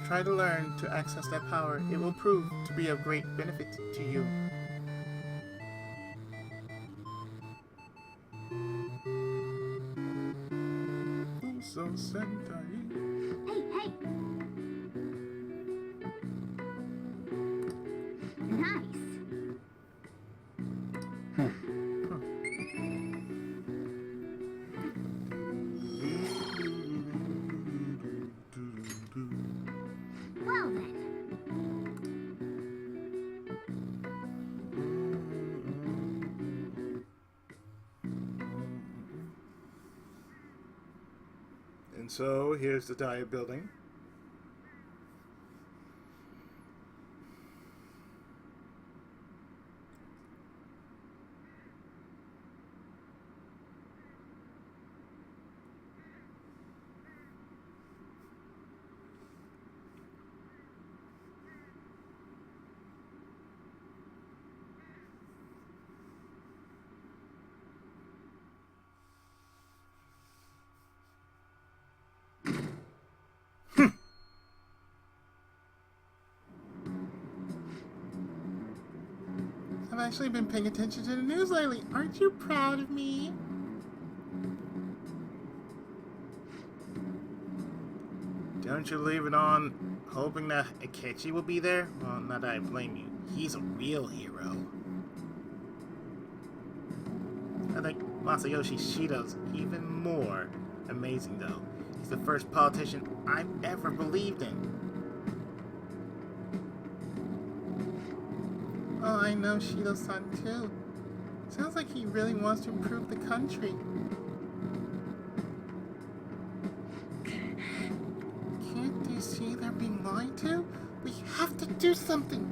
Try to learn to access that power. It will prove to be of great benefit to you. Hey! Nice. Well then. And so, here's the diet building. I've actually been paying attention to the news lately. Aren't you proud of me? Don't you leave it on hoping that Akechi will be there? Well, not that I blame you. He's a real hero. I think Masayoshi Shido's even more amazing, though. He's the first politician I've ever believed in. Oh, I know Shido-san too. Sounds like he really wants to improve the country. Can't they see they're being lied to? We have to do something.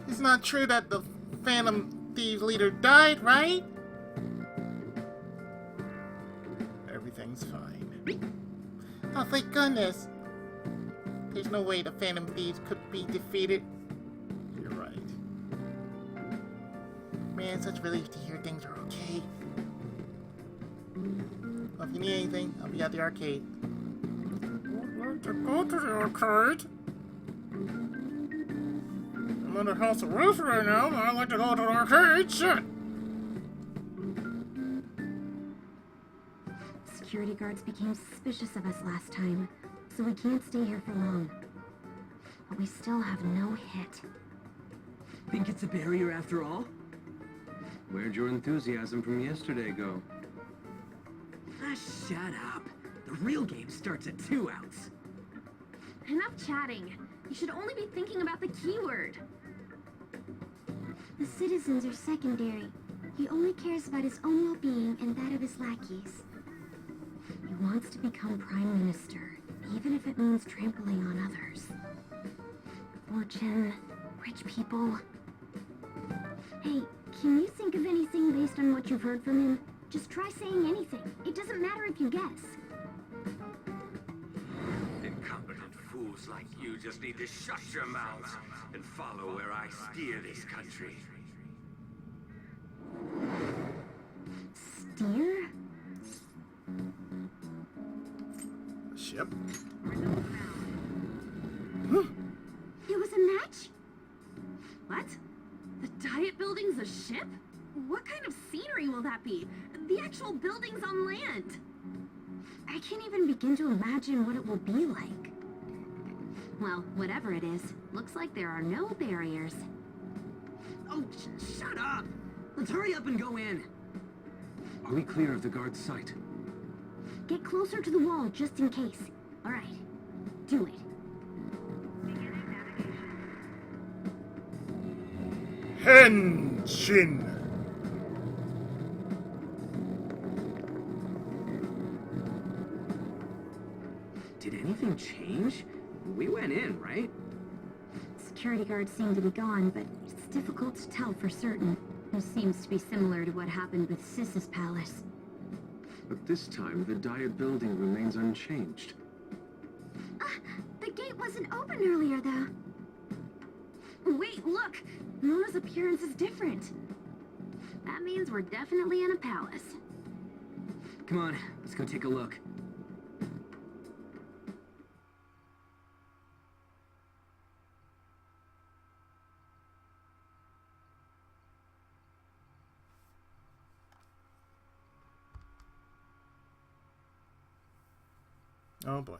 It's not true that the Phantom Thieves leader died, right? Everything's fine. Oh, thank goodness. There's no way the Phantom Thieves could be defeated. You're right. Man, such a relief to hear things are okay. Well, if you need anything, I'll be at the arcade. I'd like to go to the arcade. I'm under house arrest right now, but I'd like to go to the arcade. Shit! Security guards became suspicious of us last time, so we can't stay here for long. But we still have no hit. Think it's a barrier after all? Where'd your enthusiasm from yesterday go? Ah, shut up. The real game starts at 2 outs. Enough chatting. You should only be thinking about the keyword. The citizens are secondary. He only cares about his own well-being and that of his lackeys. He wants to become Prime Minister, even if it means trampling on others. Fortune, rich people. Hey, can you think of anything based on what you've heard from him? Just try saying anything. It doesn't matter if you guess. Incompetent fools like you just need to shut your mouths and follow where I steer this country. Steer? Ship? It was a match? What? The Diet Building's a ship? What kind of scenery will that be? The actual building's on land. I can't even begin to imagine what it will be like. Well, whatever it is, looks like there are no barriers. Oh, shut up! Let's hurry up and go in. Are we clear of the guard's sight? Get closer to the wall just in case. All right, do it. Henshin! Did anything change? We went in, right? Security guards seem to be gone, but it's difficult to tell for certain. This seems to be similar to what happened with Sis's palace. But this time, the Diet Building remains unchanged. The gate wasn't open earlier, though. Wait, look! Mona's appearance is different. That means we're definitely in a palace. Come on, let's go take a look. Oh boy.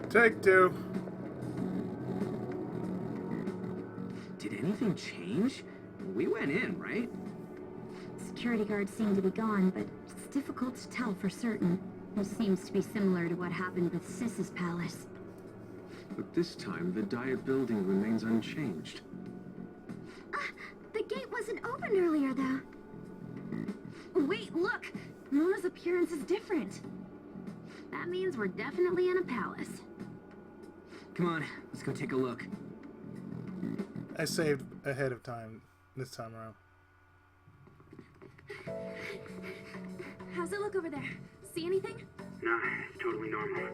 Take two. Did anything change? We went in, right? Security guards seem to be gone, but it's difficult to tell for certain. This seems to be similar to what happened with Sis's palace. But this time, the Diet Building remains unchanged. The gate wasn't open earlier, though. Wait, look! Mona's appearance is different. That means we're definitely in a palace. Come on, let's go take a look. I saved ahead of time this time around. How's it look over there? See anything? No, it's totally normal.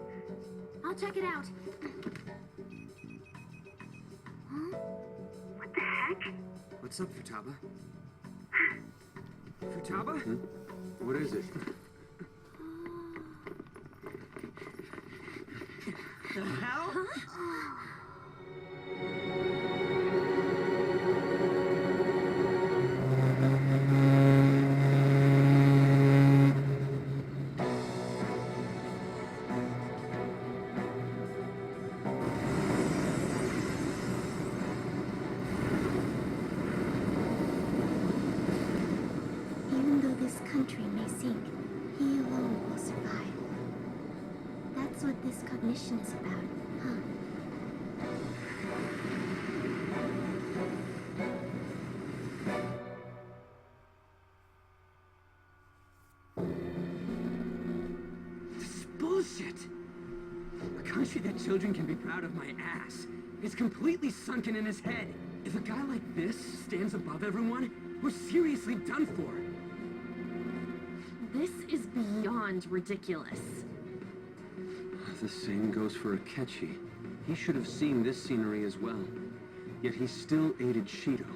I'll check it out. Huh? What the heck? What's up, Futaba? Futaba? Hmm? What is it? The hell? Huh? Even though this country may sink, he alone will survive. That's what this cognition is about, huh? This is bullshit! A country that children can be proud of my ass is completely sunken in his head. If a guy like this stands above everyone, we're seriously done for. This is beyond ridiculous. The same goes for Akechi. He should have seen this scenery as well. Yet he still aided Shido.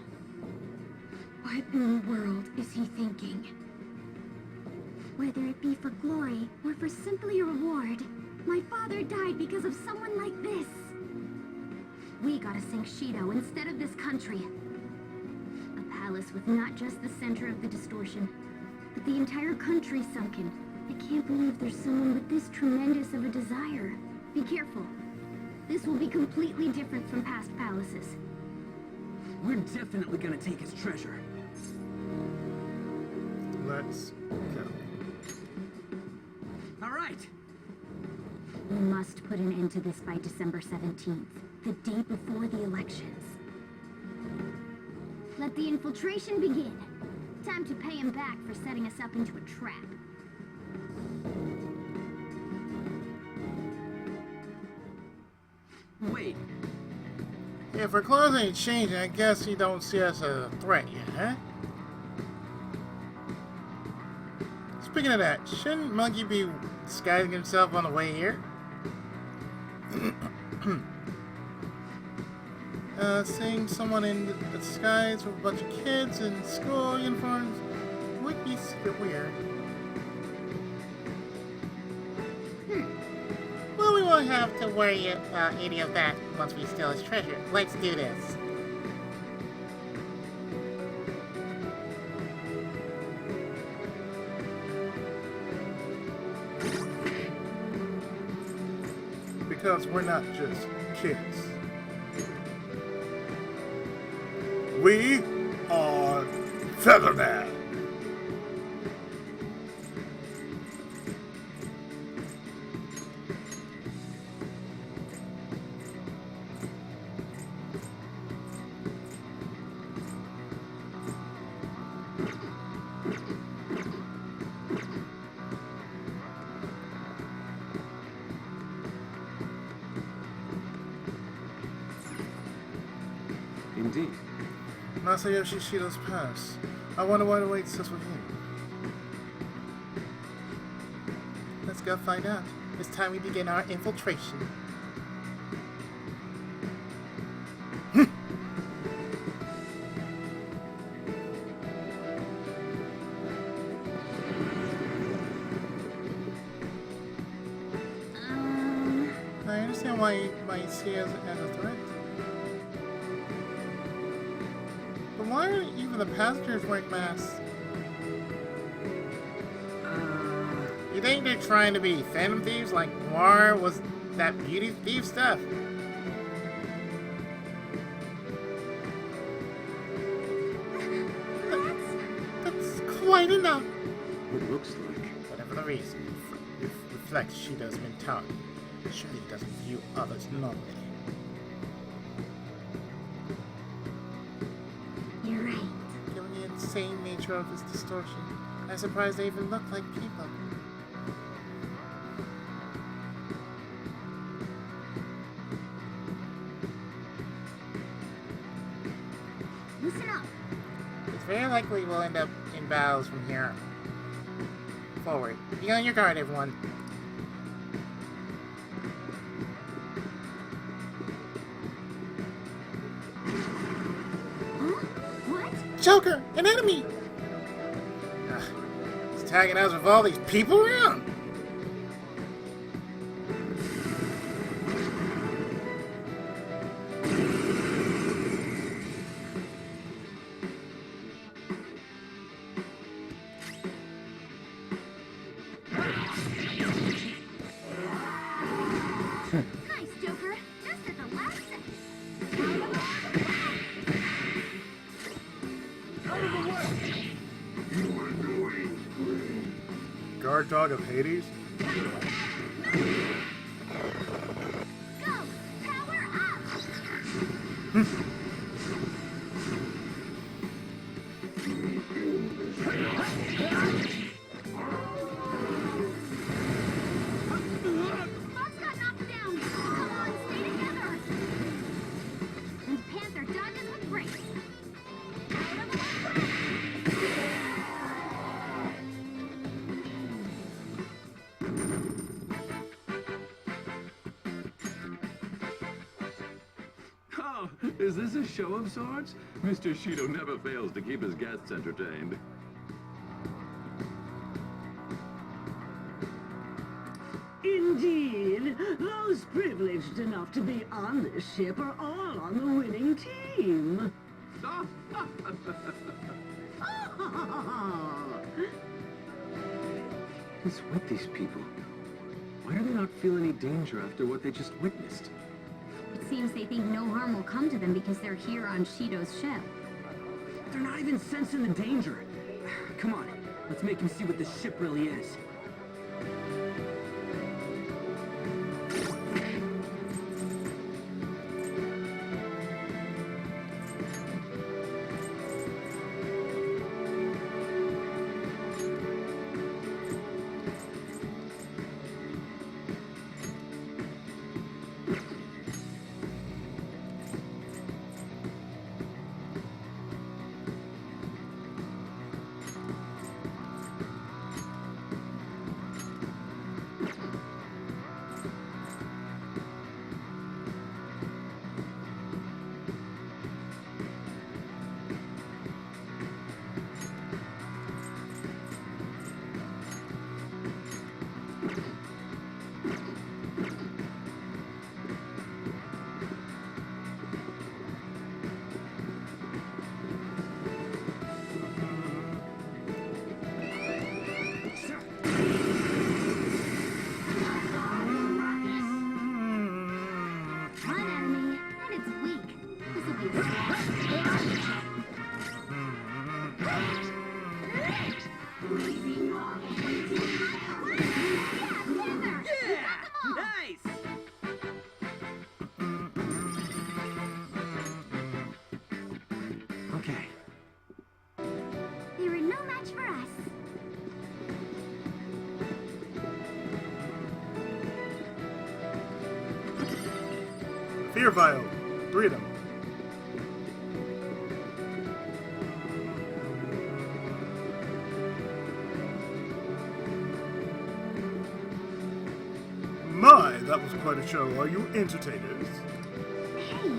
What in the world is he thinking? Whether it be for glory or for simply a reward, my father died because of someone like this. We gotta sink Shido instead of this country. A palace with not just the center of the distortion, but the entire country sunken. I can't believe there's someone with this tremendous of a desire. Be careful. This will be completely different from past palaces. We're definitely gonna take his treasure. Let's go. All right. We must put an end to this by December 17th, the day before the elections. Let the infiltration begin. Time to pay him back for setting us up into a trap. Wait. If our clothes ain't changing, I guess you don't see us as a threat yet, huh? Speaking of that, shouldn't Monkey be disguising himself on the way here? Seeing someone in the disguise with a bunch of kids in school uniforms would be super weird. Well, we won't have to worry about any of that once we steal his treasure. Let's do this. Because we're not just kids. We are Featherman. Indeed. Masayoshi Shido's past. I wonder what awaits us with him. Let's go find out. It's time we begin our infiltration. I understand why you might see us as a threat. But why aren't even the passengers wearing masks? You think they're trying to be phantom thieves like Noir was that beauty thief stuff? That's quite enough. It looks like. Whatever the reason, it reflects Shido's mentality. Surely he doesn't view others normally. You're right. Given the insane nature of his distortion, I'm surprised they even look like people. Listen up. It's very likely we'll end up in battles from here forward. Be on your guard, everyone. Joker! An enemy! He's tagging us with all these people around! Nice, Joker. Just at the last second. Guard dog of Hades? Go! Power up! Fox got knocked down. Come on, stay together. And Panther dodges with grace. Out of the way. Oh, is this a show of sorts? Mr. Shido never fails to keep his guests entertained. In Indeed. Those privileged enough to be on this ship are all on the winning team. What's with these people? Why do they not feel any danger after what they just witnessed? It seems they think no harm will come to them because they're here on Shido's ship. They're not even sensing the danger. Come on, let's make him see what this ship really is. Fear Vial. 3 of them. My, that was quite a show. Are you entertainers? Hey!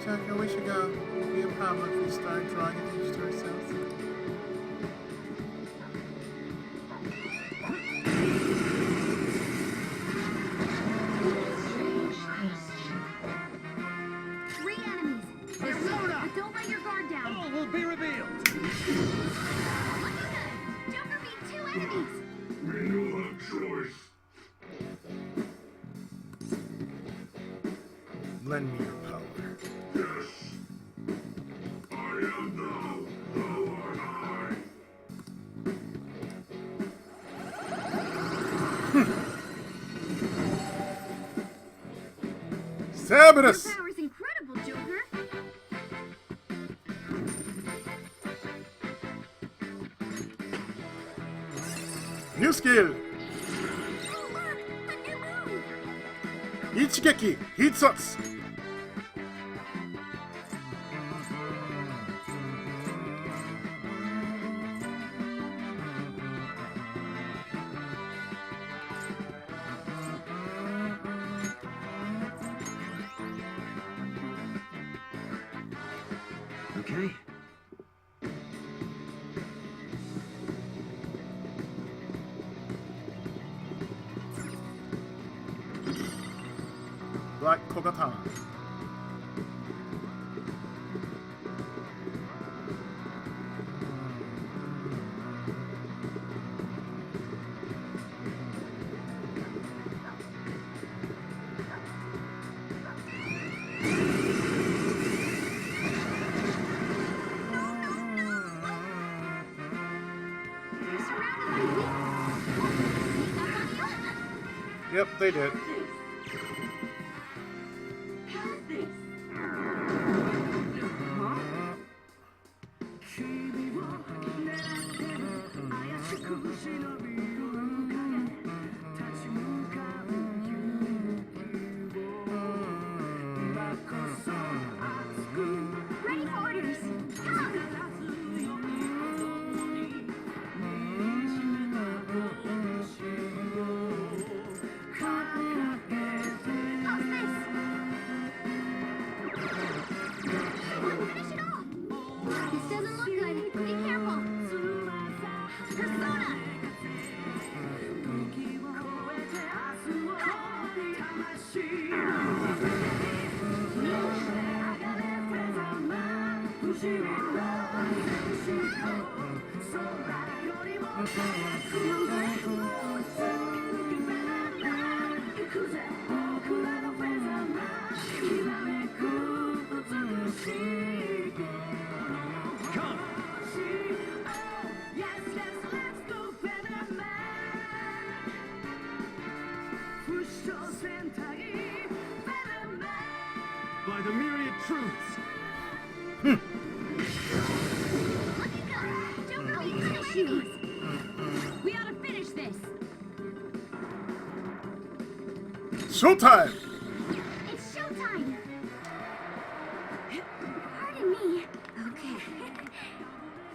Tucker, we should go. It'd be a problem if we start drawing attention to ourselves. Lend me your power. Yes. I am now. Thou art I. Cerberus! Your power's incredible, Joker. New skill. Oh, look! A new move! Ichigeki Hitsutsu. Okay. Black Kogatama. Yep, they did. Ready for orders. This doesn't look good. Be careful. Persona! By the myriad truths. We ought to finish this. Showtime! It's showtime! Pardon me. Okay.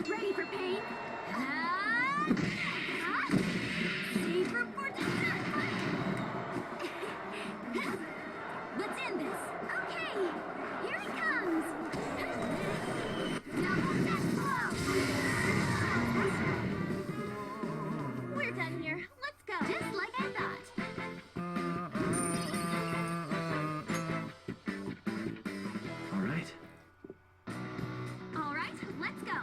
Ready for pain? Saber for Let's end this. Okay, here it comes. Double death blow. We're done here. Let's go. Just like I thought. All right. All right, let's go.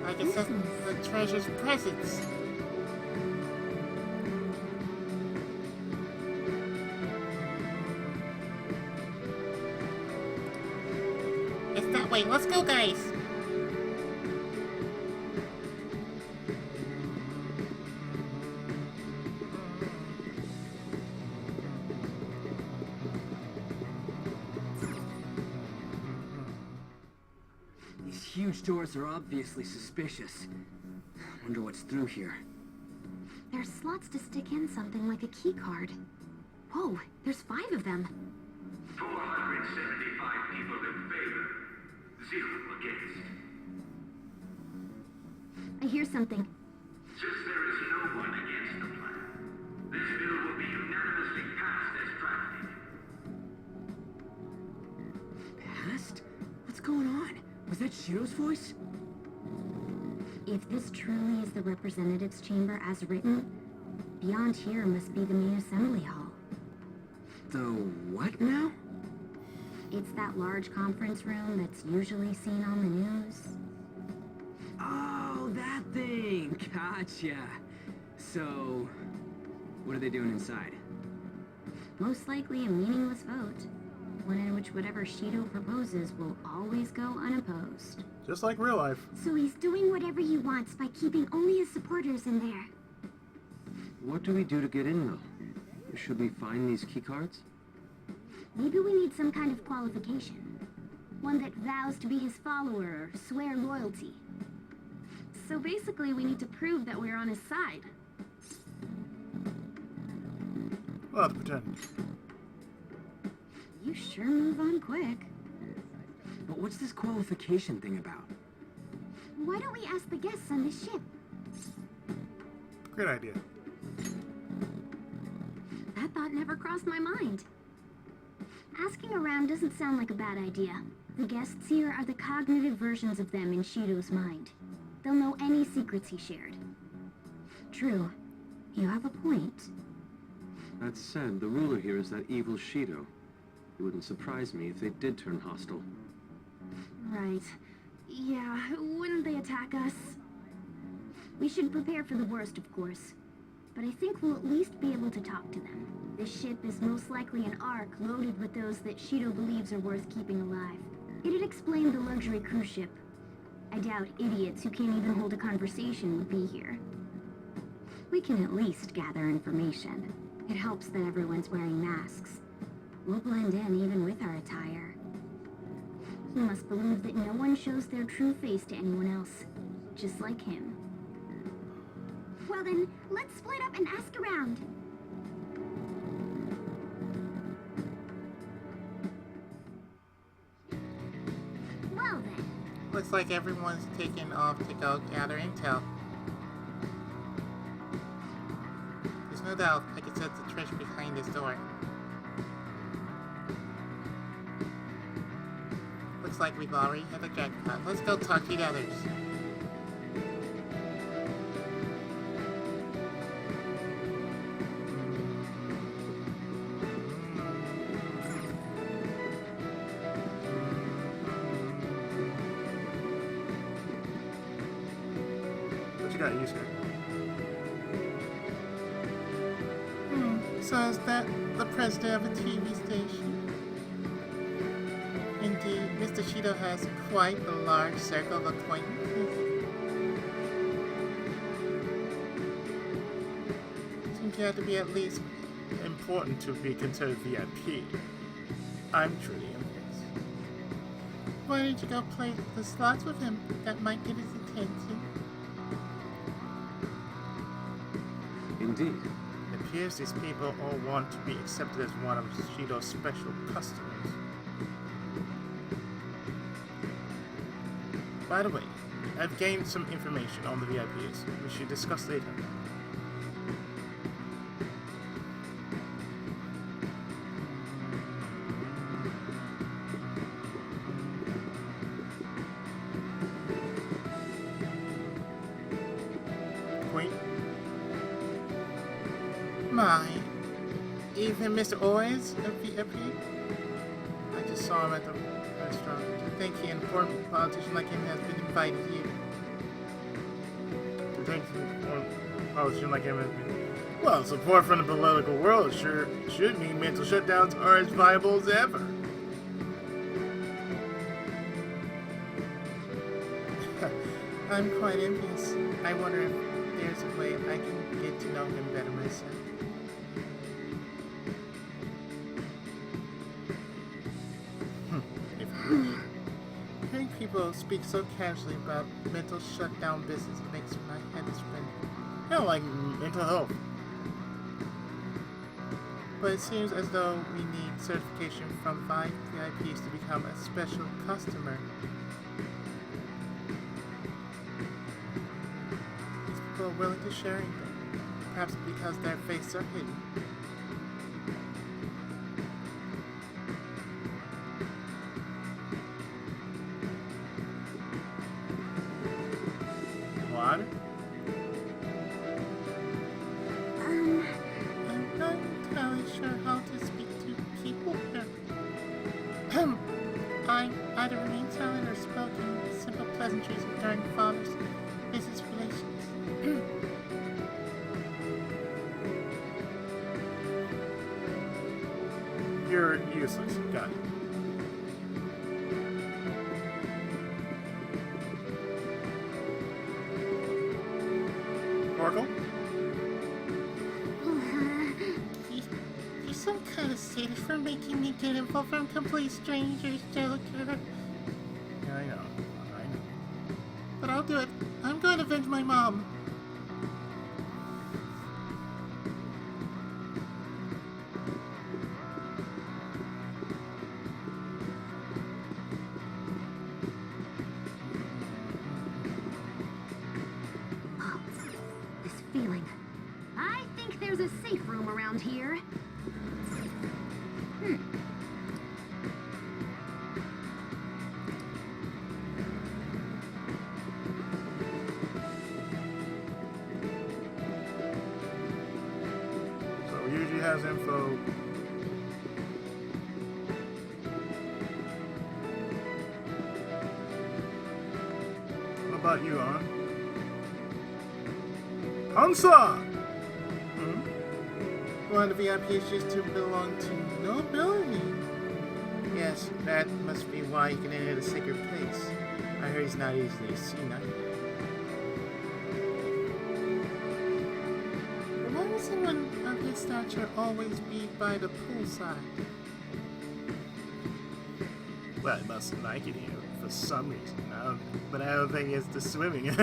I guess that's the treasure's presence. It's that way. Let's go, guys. These huge doors are obviously suspicious. Wonder what's through here. There's slots to stick in something like a key card. Whoa, there's 5 of them. 475 people in favor. 0 against. I hear something. Since there is no one against the plan, this bill will be unanimously passed as drafted. Passed? What's going on? Was that Shido's voice? If this truly is the representatives' chamber as written, beyond here must be the main assembly hall. The what now? It's that large conference room that's usually seen on the news. Oh, that thing! Gotcha! So, what are they doing inside? Most likely a meaningless vote. One in which whatever Shido proposes will always go unopposed. Just like real life. So he's doing whatever he wants by keeping only his supporters in there. What do we do to get in, though? Should we find these keycards? Maybe we need some kind of qualification. One that vows to be his follower or swear loyalty. So basically we need to prove that we're on his side. We'll have to pretend. You sure move on quick. But what's this qualification thing about? Why don't we ask the guests on this ship? Great idea. That thought never crossed my mind. Asking around doesn't sound like a bad idea. The guests here are the cognitive versions of them in Shido's mind. They'll know any secrets he shared. True. You have a point. That said, the ruler here is that evil Shido. It wouldn't surprise me if they did turn hostile. Right. Yeah, wouldn't they attack us? We should prepare for the worst, of course. But I think we'll at least be able to talk to them. This ship is most likely an ark loaded with those that Shido believes are worth keeping alive. It'd explain the luxury cruise ship. I doubt idiots who can't even hold a conversation would be here. We can at least gather information. It helps that everyone's wearing masks. We'll blend in even with our attire. He must believe that no one shows their true face to anyone else. Just like him. Well then, let's split up and ask around. Well then. Looks like everyone's taken off to go gather intel. out. I can sense the treasure behind this door. Looks like we've already hit a jackpot. Let's go talk to the others. What you got, use here? So is that the president of a TV station? Indeed, Mr. Shido has quite a large circle of acquaintances. Seems you have to be at least Important to be considered VIP. I'm truly envious. Why don't you go play the slots with him? That might get his attention. Indeed. It appears these people all want to be accepted as one of Shido's special customers. By the way, I've gained some information on the VIPs. We should discuss later. Queen? My, even Mr. Orr's a VIP? I just saw him at the restaurant. I think an important politician like him has been invited here. To think an important politician like him has been... Well, support from the political world sure should mean mental shutdowns are as viable as ever. I'm quite envious. I wonder if there's a way I can get to know him better myself. Hearing people speak so casually about mental shutdown business makes my head spin. Kind of like mental health. But it seems as though we need certification from 5 VIPs to become a special customer. These people are willing to share anything, perhaps because their faces are hidden. What? I'm not entirely sure how to speak to people here. I either remain silent or spoke in simple pleasantries regarding father's business relations. You're useless. Got it. Oracle? You're some kind of sadist for making me get info from complete strangers, Jellicoe. Yeah, I know. But I'll do it. I'm going to avenge my mom. This feeling. I think there's a safe room around here. So it usually has info. What about you, An? Hansa! One of the VIPs used to belong to nobility. Yes, that must be why he can enter the sacred place. I heard he's not easily seen either. But why would someone of his stature always be by the poolside? Well, I must like it here for some reason. But I don't think it's the swimming.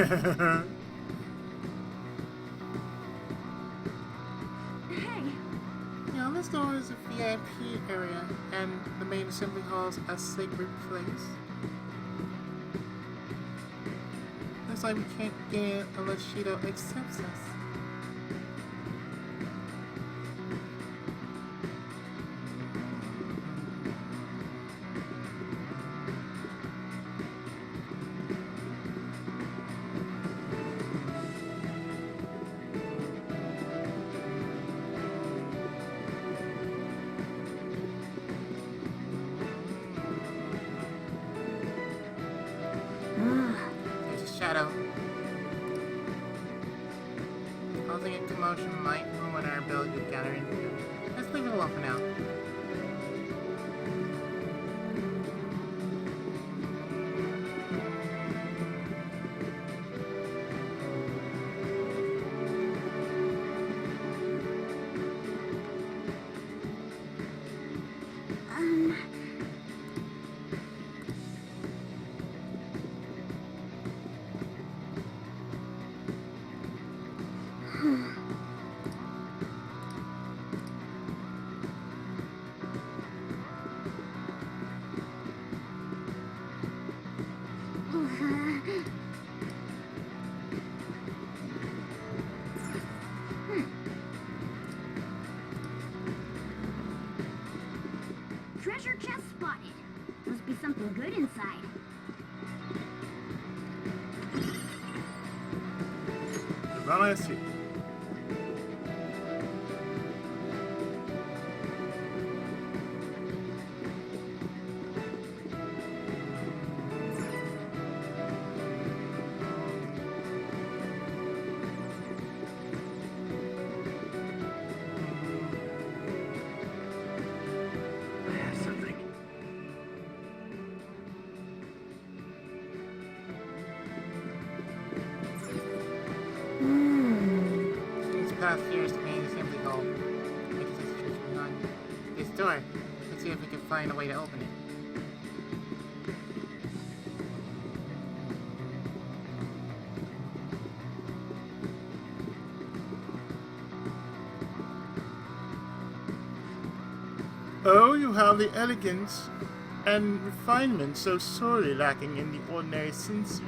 This door is a VIP area, and the main assembly hall is a sacred place. Looks like we can't get in unless Shido accepts us. Shadow. Causing a commotion might ruin our ability to gather info. Let's leave it alone for now. Treasure chest spotted. Must be something good inside. Devant ici. I have something. These past years to me simply go. Like this church behind this door. Let's see if we can find a way to open it. Oh, you have the elegance and refinement so sorely lacking in the ordinary sensory.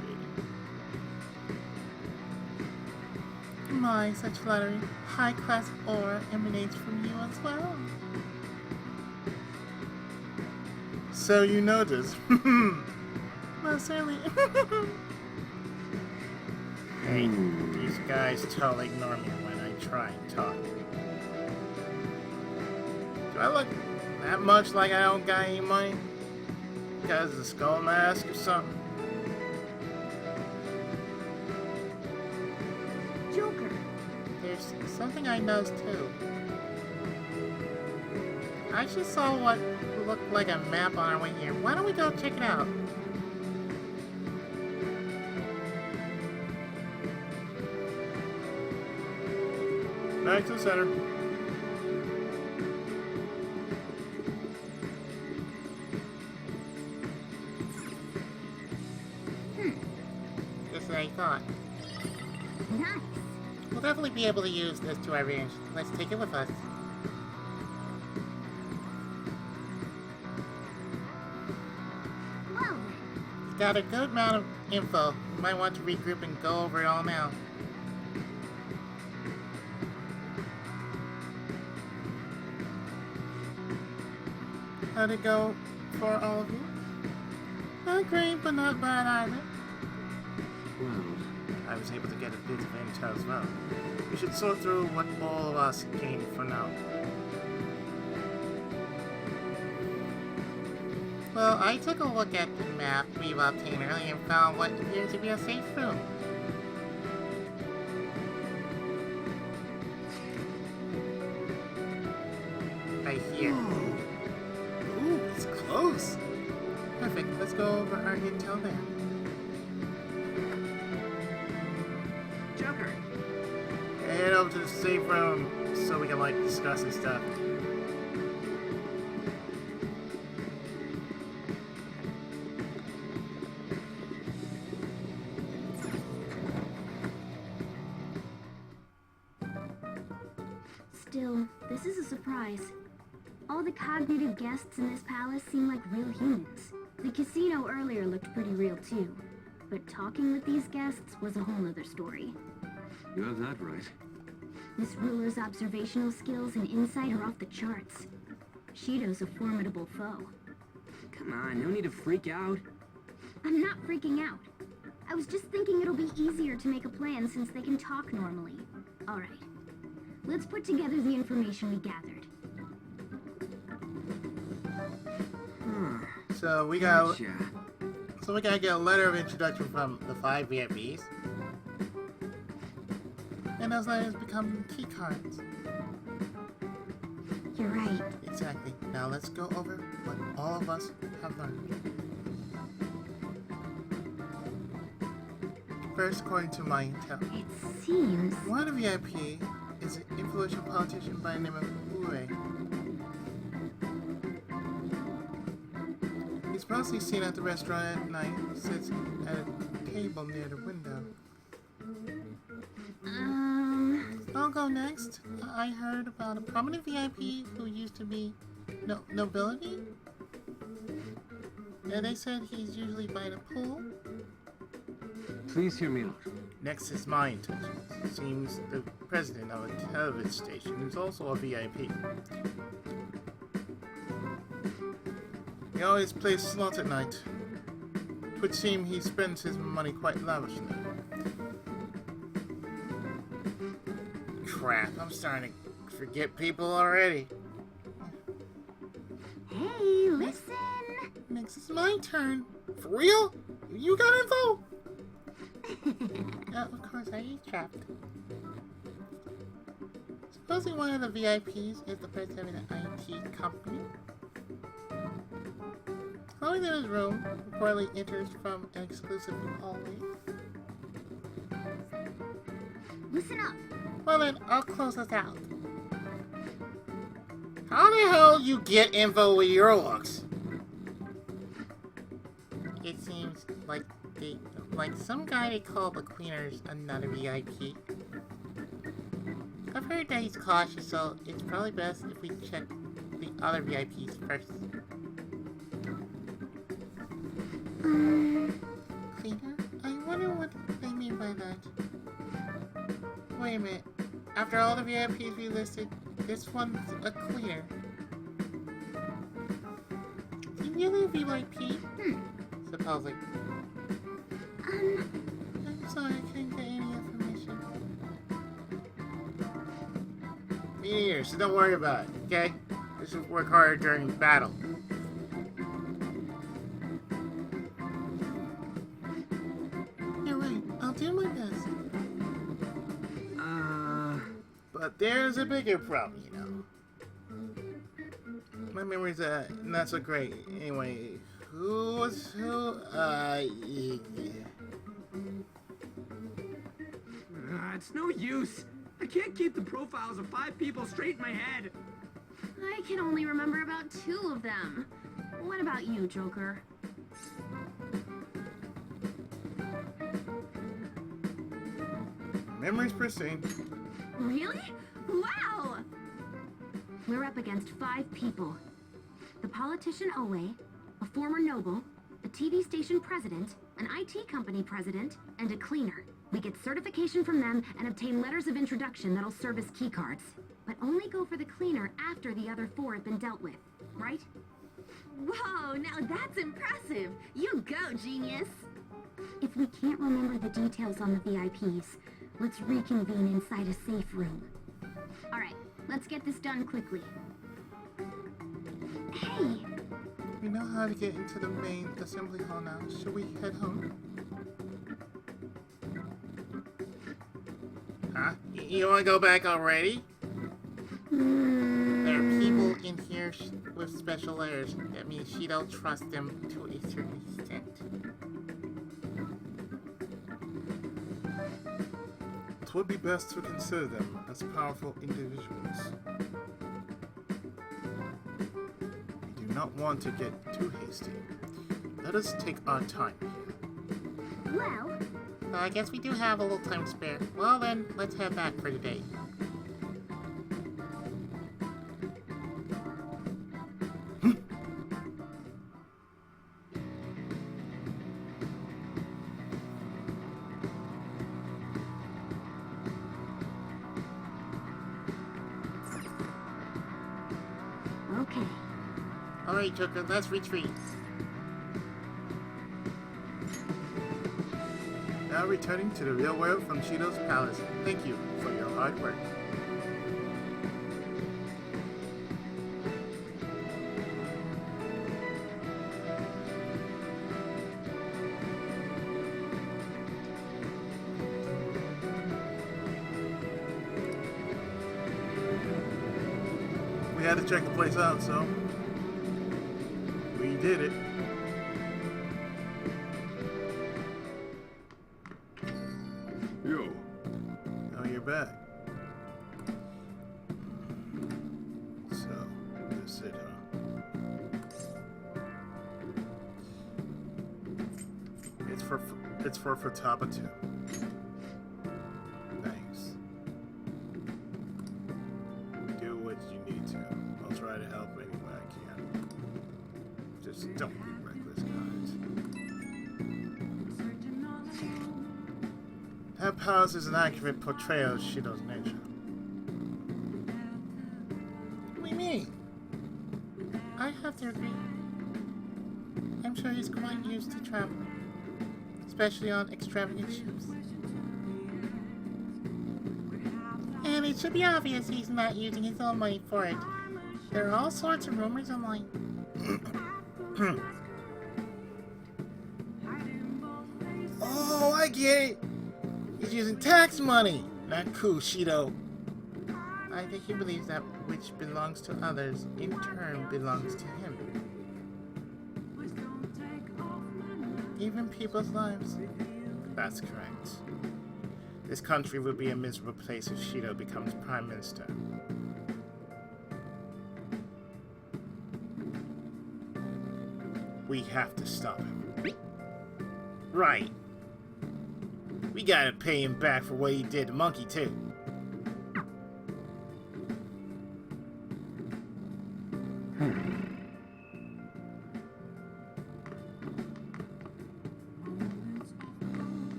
My, such flattery. High-class aura emanates from you as well. So you notice. Most certainly. Hey, these guys totally ignore me when I try and talk. Do I look that much like I don't got any money? Because of the skull mask or something? Joker. There's something I noticed too. I just saw what looked like a map on our way here. Why don't we go check it out? Back to the center. Just as I thought. Nice. We'll definitely be able to use this to our advantage. Let's take it with us. Well then. It's got a good amount of info. You might want to regroup and go over it all now. How'd it go for all of you? Not great, but not bad either. Well, I was able to get a bit of intel as well. We should sort through what all of us gained for now. Well, I took a look at the map we've obtained earlier and found what appears to be a safe room. Right here. Ooh, it's close. Perfect. Let's go over our intel there. Joker. Head over to the safe room so we can, like, discuss and stuff. Still, this is a surprise. All the cognitive guests in this palace seem like real humans. The casino earlier looked pretty real too. But talking with these guests was a whole other story. You have that right. This ruler's observational skills and insight are off the charts. Shido's a formidable foe. Come on, no need to freak out. I'm not freaking out. I was just thinking it'll be easier to make a plan since they can talk normally. Alright. Let's put together the information we gathered. So we got Gotcha. So we gotta get a letter of introduction from the 5 VIPs. And those letters become key cards. You're right. Exactly. Now let's go over what all of us have learned. First, according to my intel, It seems... one VIP is an influential politician by the name of Ue. He's mostly seen at the restaurant at night, sits at a table near the window. I'll go next. I heard about a prominent VIP who used to be nobility. Yeah, they said he's usually by the pool. Please hear me out. Next is my intelligence. Seems the president of a television station is also a VIP. He always plays slots at night. It would seem he spends his money quite lavishly. Crap, I'm starting to forget people already. Hey, listen! Next is my turn. For real? You got info? Of course, I eavesdropped. Supposing one of the VIPs is the president of an IT company. Going in his room, reportedly enters from an exclusive hallway. Listen up. Well then, I'll close this out. How the hell you get info with your looks? It seems like some guy they call the Queener's another VIP. I've heard that he's cautious, so it's probably best if we check the other VIPs first. Cleaner? I wonder what they mean by that. Wait a minute. After all the VIPs we listed, this one's a cleaner. Is he really a VIP? Supposedly. I'm sorry, I couldn't get any information. Me neither, so don't worry about it, okay? Just work harder during battle. You're right, I'll do my best. But there's a bigger problem, you know. My memory's not so great. Anyway, who was who? It's no use. I can't keep the profiles of 5 people straight in my head. I can only remember about 2 of them. What about you, Joker? Memory's pristine. Really? Wow! We're up against 5 people. The politician Owe, a former noble, a TV station president, an IT company president, and a cleaner. We get certification from them and obtain letters of introduction that'll serve as keycards. But only go for the cleaner after the other 4 have been dealt with, right? Whoa, now that's impressive! You go, genius! If we can't remember the details on the VIPs, let's reconvene inside a safe room. Alright, let's get this done quickly. Hey! We know how to get into the main assembly hall now. Should we head home? Huh? You want to go back already? There are people in here with special layers. That means she don't trust them to a certain extent. It would be best to consider them as powerful individuals. We do not want to get too hasty. Let us take our time here. Well, I guess we do have a little time to spare. Well then, let's head back for today. okay. Alright, Joker, let's retreat. Now returning to the real world from Shido's palace. Thank you for your hard work. had to check the place out, so we did it. Yo. Oh, you're back. So, that's it, huh? It's for Futaba too. Thanks. Do what you need to. I'll try to help any way I can. Just don't be reckless, guys. That pose is an accurate portrayal of Shido's nature. What do you mean? I have to agree. I'm sure he's quite used to traveling, especially on extravagant ships. And it should be obvious he's not using his own money for it. There are all sorts of rumors online. Oh, I get it! He's using tax money! Not cool, Shido. I think he believes that which belongs to others, in turn, belongs to him. Even people's lives. That's correct. This country will be a miserable place if Shido becomes Prime Minister. We have to stop him. Right. We gotta pay him back for what he did to Monkey, too.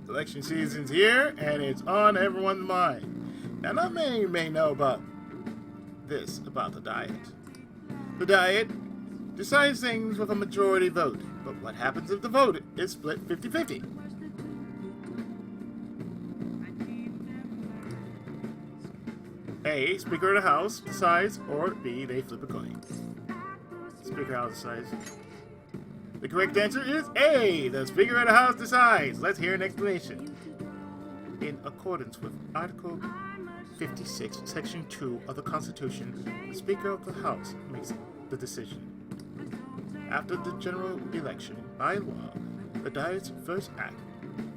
Election season's here, and it's on everyone's mind. Now, not many may know about this about the Diet. The Diet decides things with a majority vote, but what happens if the vote is split 50-50? A, Speaker of the House decides, or B, they flip a coin. Speaker of the House decides. The correct answer is A, the Speaker of the House decides. Let's hear an explanation. In accordance with Article 56, Section 2 of the Constitution, the Speaker of the House makes the decision. After the general election, by law, the Diet's first act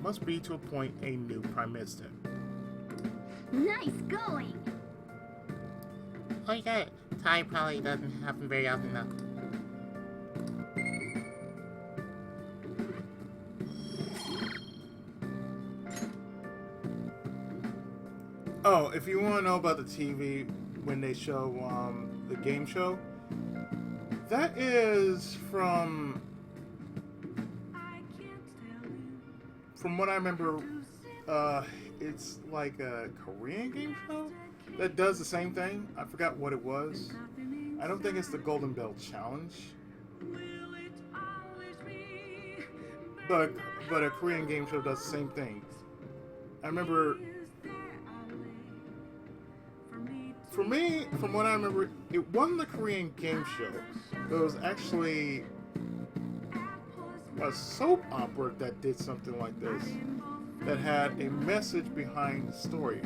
must be to appoint a new Prime Minister. Nice going! Oh, you got it. Tie probably doesn't happen very often enough. Oh, if you want to know about the TV when they show the game show, that is from what I remember. It's like a Korean game show that does the same thing. I forgot what it was. I don't think it's the Golden Bell Challenge, but a Korean game show does the same thing. I remember. For me, from what I remember, it wasn't the Korean game show. It was actually a soap opera that did something like this, that had a message behind the story.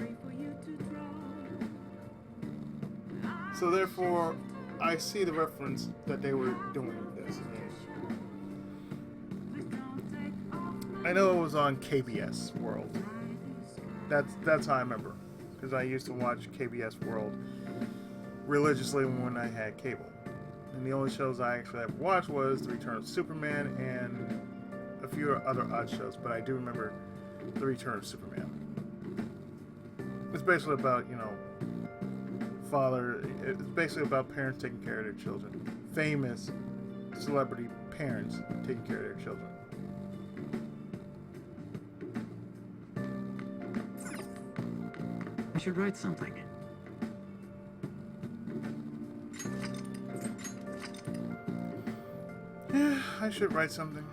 So therefore, I see the reference that they were doing this. I know it was on KBS World. That's how I remember. Because I used to watch KBS World religiously when I had cable. And the only shows I actually ever watched was The Return of Superman and a few other odd shows, but I do remember The Return of Superman. It's basically about, it's basically about parents taking care of their children. Famous celebrity parents taking care of their children. I should write something. Yeah, I should write something.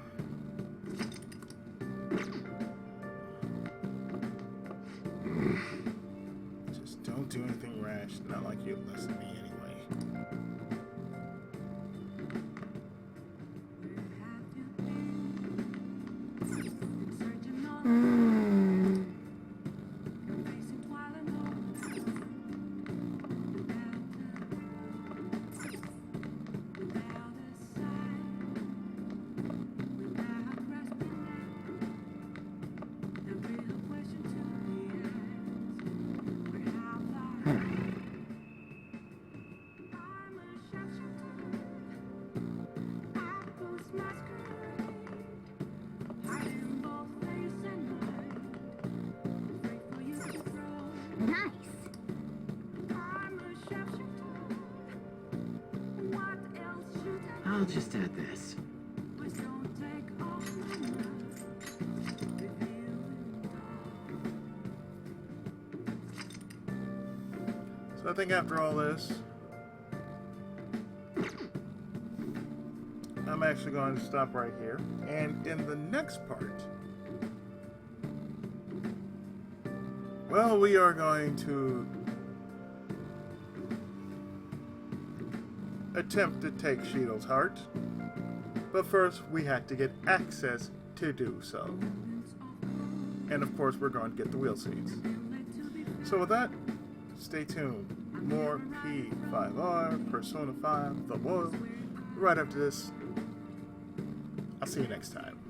Just don't do anything rash. Not like you'll listen to me anyway. I'll just add this. So I think after all this, I'm actually going to stop right here. And in the next part, well, we are going to attempt to take Shido's heart. But first, we had to get access to do so. And of course, we're going to get the wheel seeds. So with that, stay tuned. More P5R, Persona 5, The Boil. Right after this, I'll see you next time.